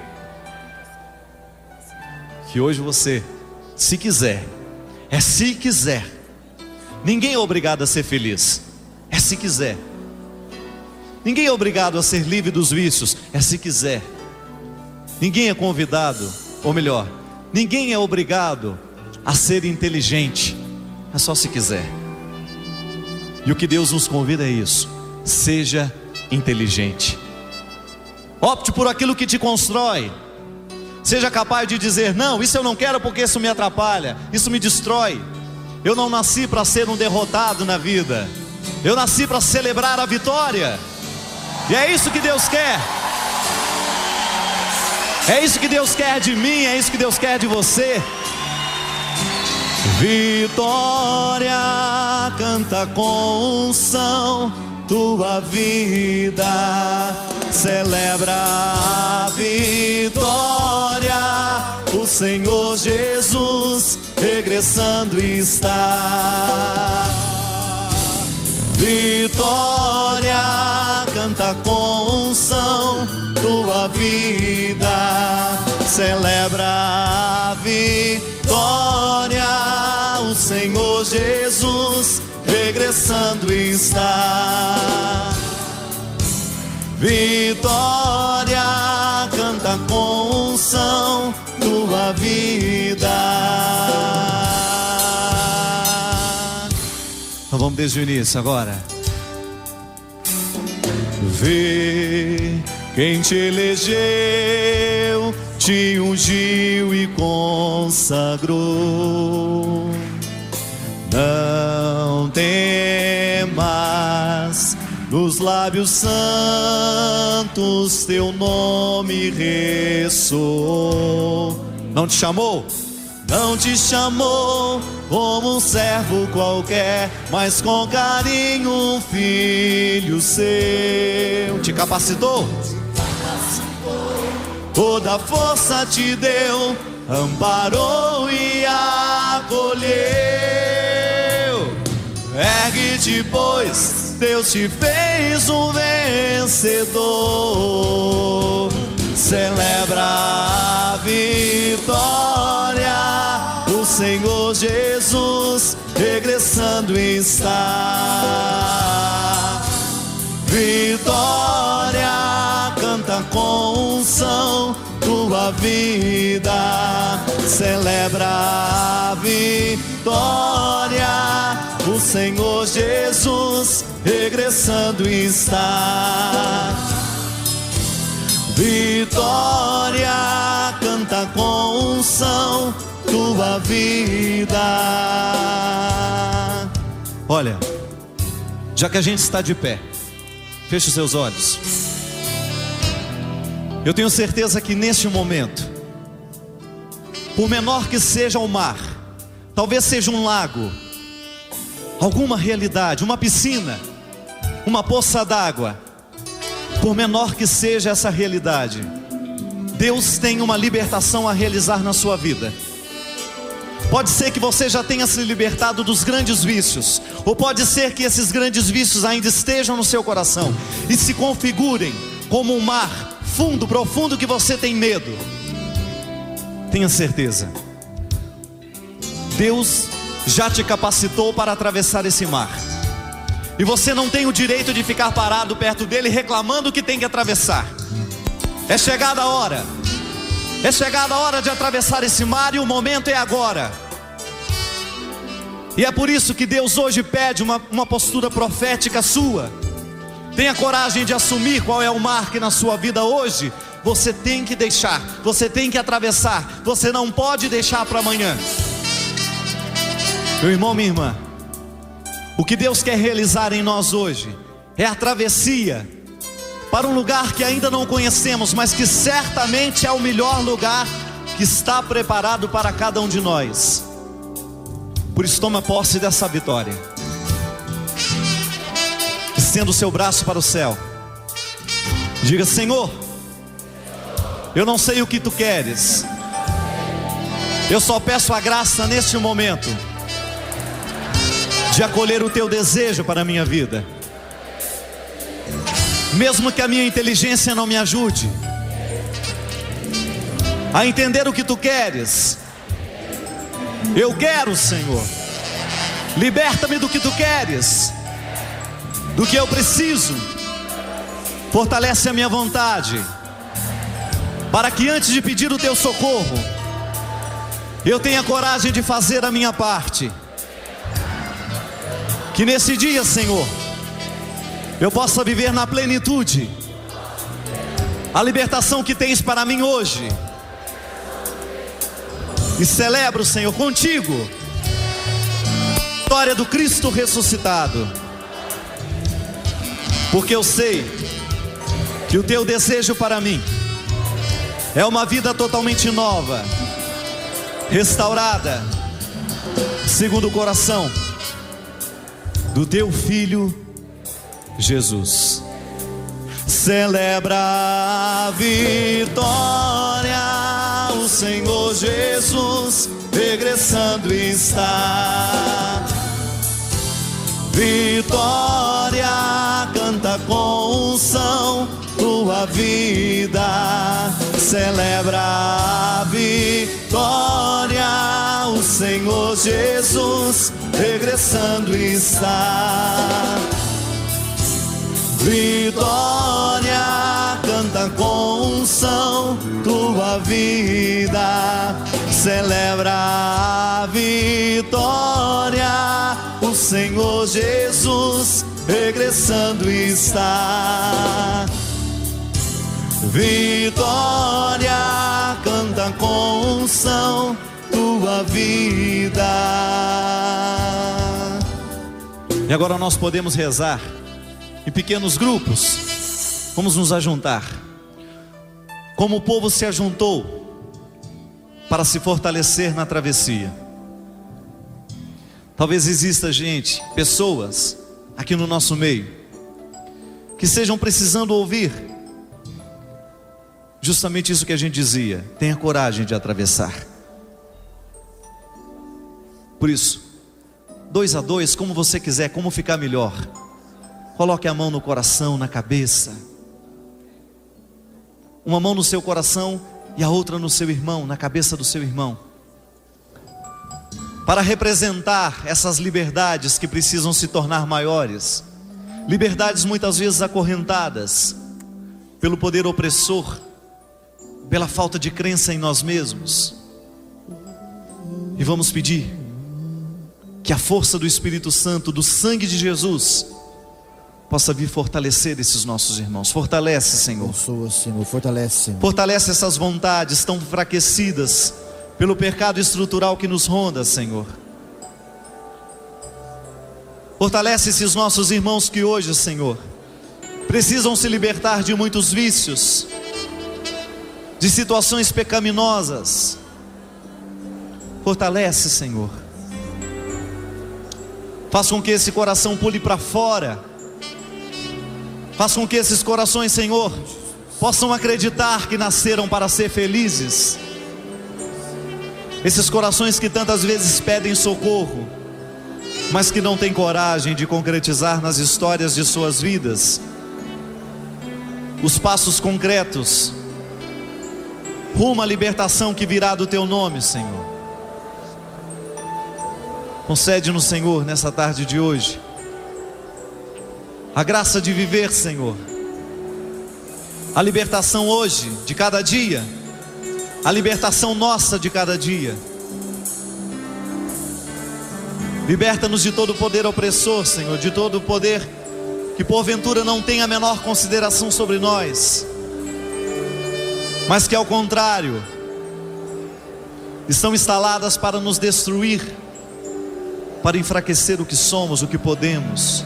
Que hoje você, se quiser, se quiser. Ninguém é obrigado a ser feliz, é se quiser. Ninguém é obrigado a ser livre dos vícios, é se quiser. Ninguém é convidado, ou melhor, ninguém é obrigado a ser inteligente, é só se quiser. E o que Deus nos convida é isso: seja inteligente. Opte por aquilo que te constrói. Seja capaz de dizer: não, isso eu não quero porque isso me atrapalha, isso me destrói. Eu não nasci para ser um derrotado na vida, eu nasci para celebrar a vitória. E é isso que Deus quer. É isso que Deus quer de mim, é isso que Deus quer de você. Vitória, canta com unção, tua vida celebra a vitória. O Senhor Jesus regressando está. Vitória, canta com unção, tua vida celebra a vitória. O Senhor Jesus regressando está. Vitória, canta com unção, tua vida. Então vamos desde o início agora. Vê quem te elegeu, te ungiu e consagrou. Não temas, nos lábios santos teu nome ressoou. Não te chamou? Não te chamou como um servo qualquer, mas com carinho um filho seu. Te capacitou? Toda força te deu, amparou e acolheu. Ergue-te, pois Deus te fez um vencedor. Celebra a vitória, o Senhor Jesus regressando está. Vitória, canta com unção tua vida. Celebra a vitória, o Senhor Jesus regressando está. Vitória, canta com unção tua vida. Olha, já que a gente está de pé, feche os seus olhos. Eu tenho certeza que neste momento, por menor que seja o mar, talvez seja um lago, alguma realidade, uma piscina, uma poça d'água, por menor que seja essa realidade, Deus tem uma libertação a realizar na sua vida. Pode ser que você já tenha se libertado dos grandes vícios, ou pode ser que esses grandes vícios ainda estejam no seu coração e se configurem como um mar fundo, profundo, que você tem medo. Tenha certeza, Deus já te capacitou para atravessar esse mar. E você não tem o direito de ficar parado perto dele reclamando que tem que atravessar. É chegada a hora. É chegada a hora de atravessar esse mar e o momento é agora. E é por isso que Deus hoje pede uma postura profética sua. Tenha coragem de assumir qual é o mar que na sua vida hoje você tem que deixar, você tem que atravessar. Você não pode deixar para amanhã. Meu irmão, minha irmã, o que Deus quer realizar em nós hoje é a travessia para um lugar que ainda não conhecemos, mas que certamente é o melhor lugar que está preparado para cada um de nós. Por isso toma posse dessa vitória, estenda o seu braço para o céu, diga: Senhor, eu não sei o que tu queres, eu só peço a graça neste momento de acolher o teu desejo para a minha vida. Mesmo que a minha inteligência não me ajude a entender o que tu queres, eu quero, Senhor. Liberta-me do que tu queres, do que eu preciso. Fortalece a minha vontade, para que antes de pedir o teu socorro, eu tenha coragem de fazer a minha parte. Que nesse dia, Senhor, eu possa viver na plenitude a libertação que tens para mim hoje. E celebro, Senhor, contigo a história do Cristo ressuscitado, porque eu sei que o teu desejo para mim é uma vida totalmente nova, restaurada, segundo o coração do teu Filho Jesus. Celebra a vitória, o Senhor Jesus regressando está. Vitória, canta com unção tua vida. Celebra a vitória, o Senhor Jesus regressando está. Vitória, canta com unção tua vida. Celebra a vitória, o Senhor Jesus regressando está. Vitória, canta com unção tua vida. E agora nós podemos rezar em pequenos grupos, vamos nos ajuntar, como o povo se ajuntou para se fortalecer na travessia. Talvez exista gente, pessoas aqui no nosso meio, que estejam precisando ouvir justamente isso que a gente dizia: tenha coragem de atravessar. Por isso, 2 a 2, como você quiser, como ficar melhor, coloque a mão no coração, na cabeça, uma mão no seu coração e a outra no seu irmão, na cabeça do seu irmão, para representar essas liberdades que precisam se tornar maiores, liberdades muitas vezes acorrentadas pelo poder opressor, pela falta de crença em nós mesmos. E vamos pedir que a força do Espírito Santo, do sangue de Jesus, possa vir fortalecer esses nossos irmãos. Fortalece, Senhor. Abençoa, Senhor. Fortalece, Senhor. Fortalece essas vontades tão enfraquecidas pelo pecado estrutural que nos ronda, Senhor. Fortalece esses nossos irmãos que hoje, Senhor, precisam se libertar de muitos vícios, de situações pecaminosas. Fortalece, Senhor. Faz com que esse coração pule para fora. Faz com que esses corações, Senhor, possam acreditar que nasceram para ser felizes. Esses corações que tantas vezes pedem socorro, mas que não têm coragem de concretizar nas histórias de suas vidas os passos concretos rumo à libertação que virá do Teu nome, Senhor. Concede-nos, Senhor, nessa tarde de hoje, a graça de viver, Senhor, a libertação hoje, de cada dia, a libertação nossa de cada dia. Liberta-nos de todo poder opressor, Senhor, de todo poder que porventura não tem a menor consideração sobre nós, mas que ao contrário, estão instaladas para nos destruir, para enfraquecer o que somos, o que podemos.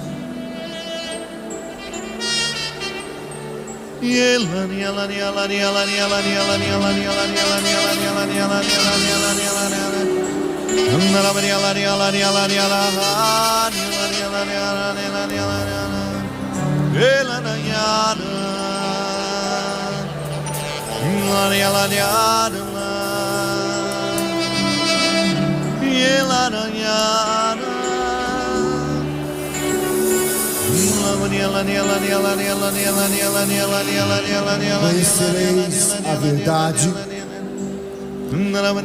Conhecereis a verdade,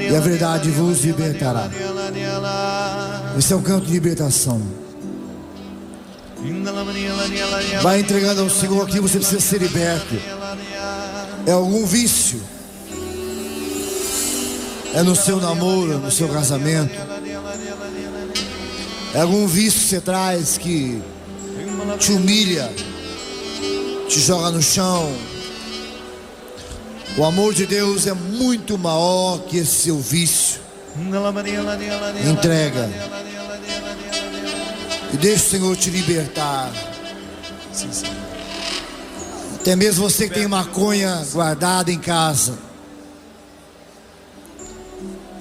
e a verdade vos libertará. Esse é um canto de libertação. Vai entregando ao Senhor que você precisa ser liberto. É algum vício, é no seu namoro, no seu casamento, é algum vício que você traz que te humilha, te joga no chão. O amor de Deus é muito maior que esse seu vício. Entrega e deixa o Senhor te libertar. Até mesmo você que tem maconha guardada em casa,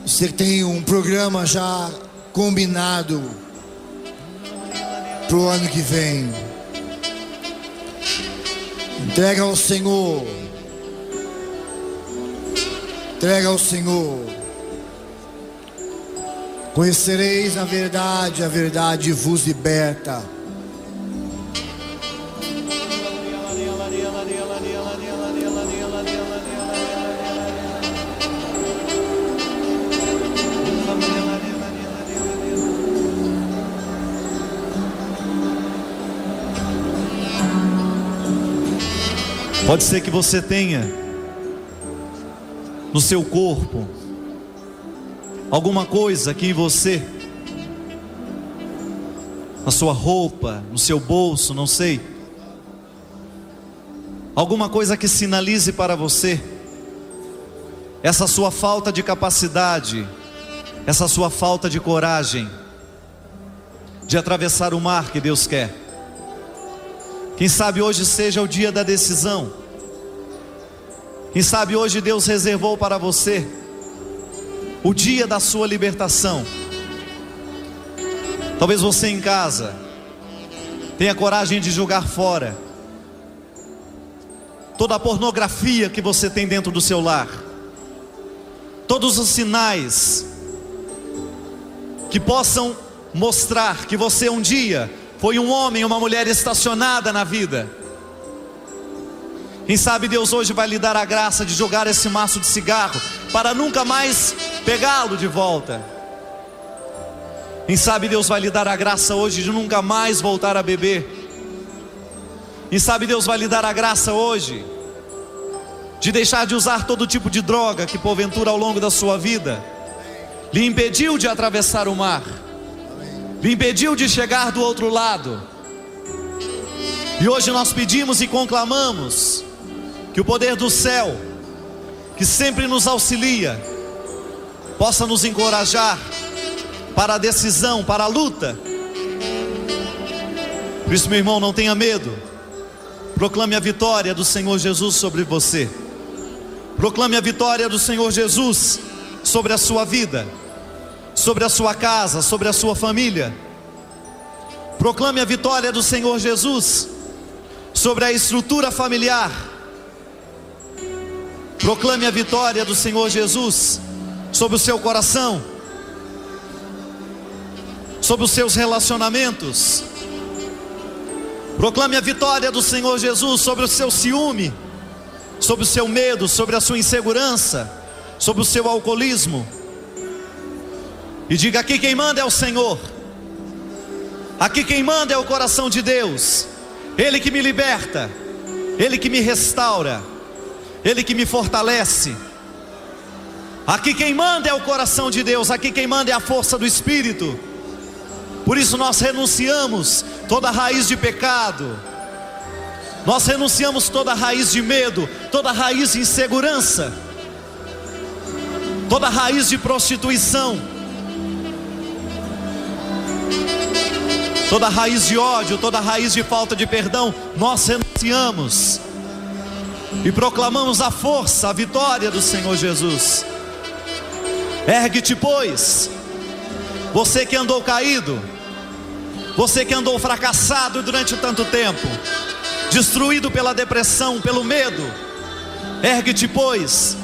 você que tem um programa já combinado para o ano que vem, entrega ao Senhor. Entrega ao Senhor. Conhecereis a verdade vos liberta. Pode ser que você tenha no seu corpo alguma coisa aqui em você, na sua roupa, no seu bolso, não sei, alguma coisa que sinalize para você essa sua falta de capacidade, essa sua falta de coragem de atravessar o mar que Deus quer. Quem sabe hoje seja o dia da decisão. Quem sabe hoje Deus reservou para você o dia da sua libertação. Talvez você em casa tenha coragem de jogar fora toda a pornografia que você tem dentro do seu lar, todos os sinais que possam mostrar que você um dia foi um homem, uma mulher estacionada na vida. Quem sabe Deus hoje vai lhe dar a graça de jogar esse maço de cigarro para nunca mais pegá-lo de volta. Quem sabe Deus vai lhe dar a graça hoje de nunca mais voltar a beber. Quem sabe Deus vai lhe dar a graça hoje de deixar de usar todo tipo de droga que porventura ao longo da sua vida lhe impediu de atravessar o mar, lhe impediu de chegar do outro lado. E hoje nós pedimos e conclamamos que o poder do céu, que sempre nos auxilia, possa nos encorajar para a decisão, para a luta. Por isso, meu irmão, não tenha medo. Proclame a vitória do Senhor Jesus sobre você. Proclame a vitória do Senhor Jesus sobre a sua vida, sobre a sua casa, sobre a sua família. Proclame a vitória do Senhor Jesus sobre a estrutura familiar. Proclame a vitória do Senhor Jesus sobre o seu coração, sobre os seus relacionamentos. Proclame a vitória do Senhor Jesus sobre o seu ciúme, sobre o seu medo, sobre a sua insegurança, sobre o seu alcoolismo. E diga: aqui quem manda é o Senhor, aqui quem manda é o coração de Deus. Ele que me liberta, Ele que me restaura, Ele que me fortalece. Aqui quem manda é o coração de Deus, aqui quem manda é a força do Espírito. Por isso nós renunciamos toda raiz de pecado, nós renunciamos toda raiz de medo, toda raiz de insegurança, toda raiz de prostituição, toda raiz de ódio, toda raiz de falta de perdão. Nós renunciamos e proclamamos a força, a vitória do Senhor Jesus. Ergue-te, pois, você que andou caído, você que andou fracassado durante tanto tempo, destruído pela depressão, pelo medo. Ergue-te, pois,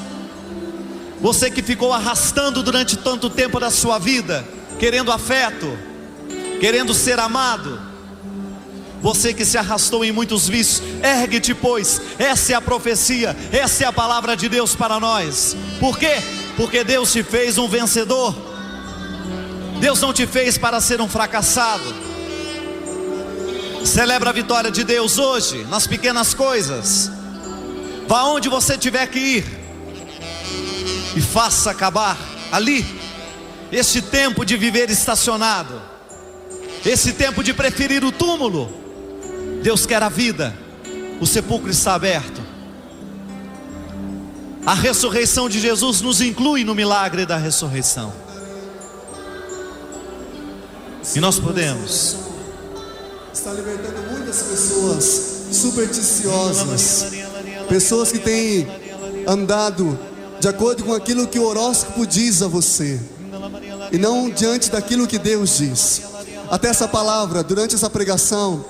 você que ficou arrastando durante tanto tempo da sua vida, querendo afeto, querendo ser amado, você que se arrastou em muitos vícios. Ergue-te, pois, essa é a profecia, essa é a palavra de Deus para nós. Por quê? Porque Deus te fez um vencedor. Deus não te fez para ser um fracassado. Celebra a vitória de Deus hoje, nas pequenas coisas. Vá onde você tiver que ir e faça acabar ali este tempo de viver estacionado, esse tempo de preferir o túmulo. Deus quer a vida, o sepulcro está aberto. A ressurreição de Jesus nos inclui no milagre da ressurreição. E nós podemos. Está libertando muitas pessoas supersticiosas, pessoas que têm andado de acordo com aquilo que o horóscopo diz a você, e não diante daquilo que Deus diz. Até essa palavra, durante essa pregação,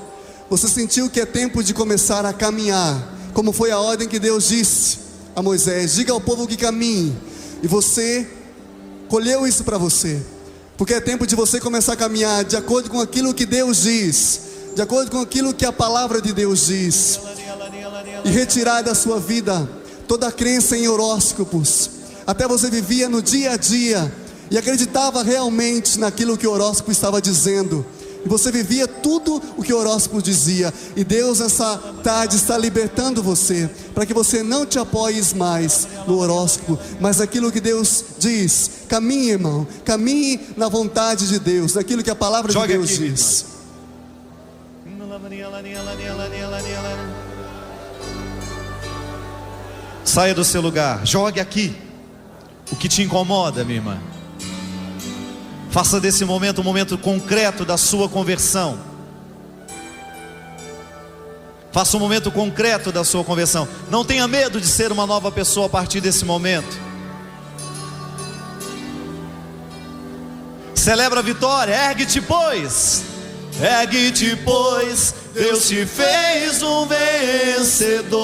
você sentiu que é tempo de começar a caminhar, como foi a ordem que Deus disse a Moisés: diga ao povo que caminhe. E você colheu isso para você, porque é tempo de você começar a caminhar de acordo com aquilo que Deus diz, de acordo com aquilo que a palavra de Deus diz, e retirar da sua vida toda a crença em horóscopos. Até você vivia no dia a dia e acreditava realmente naquilo que o horóscopo estava dizendo, e você vivia tudo o que o horóscopo dizia. E Deus essa tarde está libertando você, para que você não te apoies mais no horóscopo, mas aquilo que Deus diz. Caminhe, irmão, caminhe na vontade de Deus, naquilo que a palavra de Deus diz. Saia do seu lugar, jogue aqui o que te incomoda, minha irmã. Faça desse momento um momento concreto da sua conversão. Faça um momento concreto da sua conversão. Não tenha medo de ser uma nova pessoa a partir desse momento. Celebra a vitória, ergue-te pois. Ergue-te pois, Deus te fez um vencedor.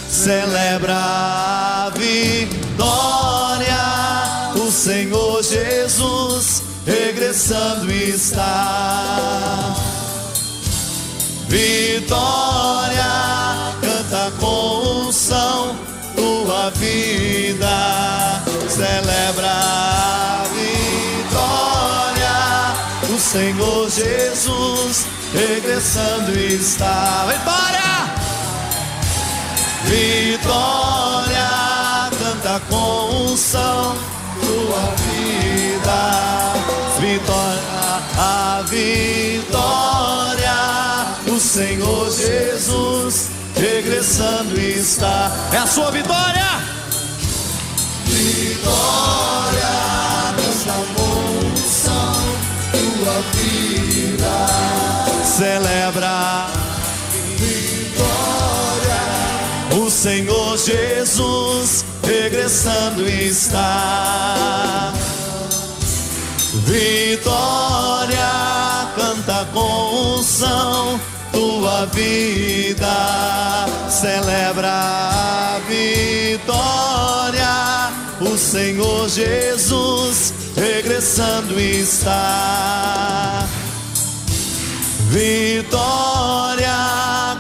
Celebra a vitória, o Senhor Jesus regressando está. Vitória, canta com unção tua vida. Celebra a vitória, o Senhor Jesus regressando está. Vitória! Vitória, canta com unção tua vida. Vitória, a vitória, o Senhor Jesus regressando está. É a sua vitória. Vitória, canta com unção tua vida. Celebra o Senhor Jesus regressando está. Vitória, canta com unção tua vida. Celebra a vitória, o Senhor Jesus regressando está. Vitória,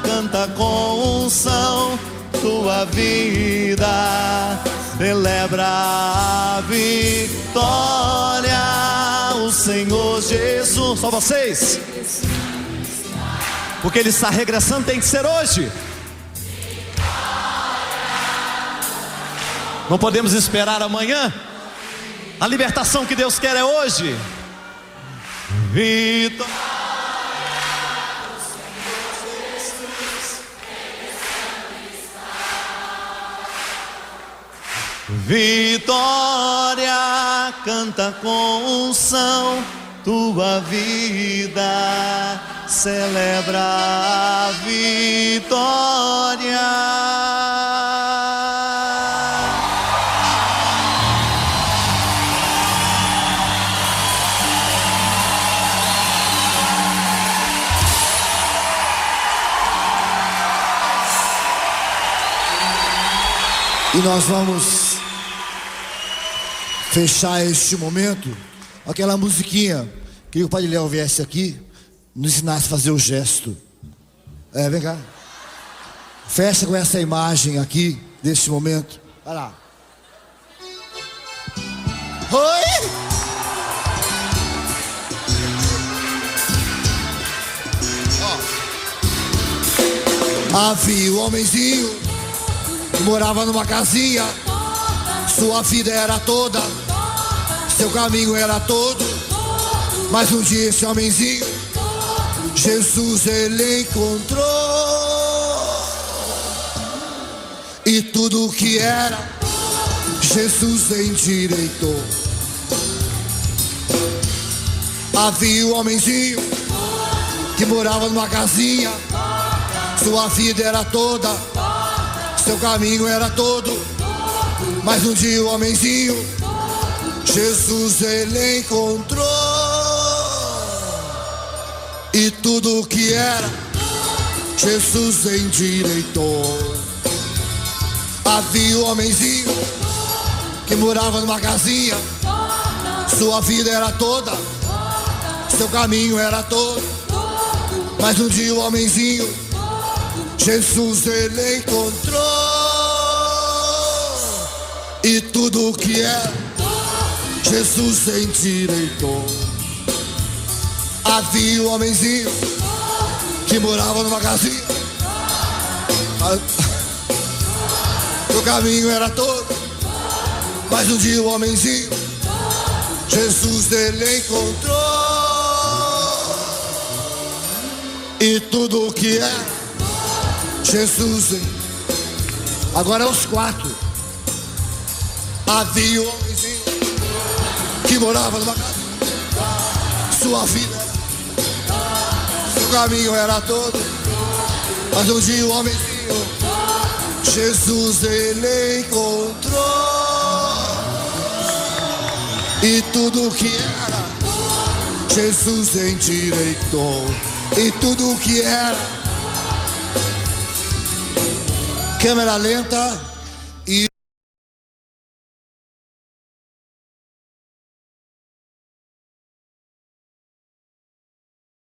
canta com unção tua vida. Celebra a vitória, o Senhor Jesus. Só vocês, porque Ele está regressando, tem que ser hoje. Não podemos esperar amanhã. A libertação que Deus quer é hoje. Vitória. Vitória, canta com unção tua vida. Celebra a vitória. E nós vamos fechar este momento, aquela musiquinha. Queria que o Padre Léo viesse aqui, nos ensinasse a fazer o gesto. Vem cá. Fecha com essa imagem aqui, deste momento. Olha lá. Oi! Havia um homenzinho que morava numa casinha. Sua vida era toda, seu caminho era todo. Mas um dia esse homenzinho, Jesus ele encontrou. E tudo o que era, Jesus endireitou. Havia um homenzinho que morava numa casinha. Sua vida era toda, seu caminho era todo. Mas um dia o homenzinho, Jesus ele encontrou. E tudo o que era, Jesus endireitou. Havia um homenzinho que morava numa casinha. Sua vida era toda, seu caminho era todo. Mas um dia o homenzinho, Jesus ele encontrou. E tudo o que é, Jesus endireitou. Havia um homenzinho que morava numa casinha. O caminho era todo. Mas um dia o homenzinho, Jesus ele encontrou. E tudo o que é, Jesus encontrou. Agora é os quatro. Havia um homenzinho que morava numa casa. Sua vida, seu caminho era todo. Mas um dia o homenzinho, Jesus ele encontrou. E tudo que era, Jesus endireitou. E tudo que era. Câmera lenta.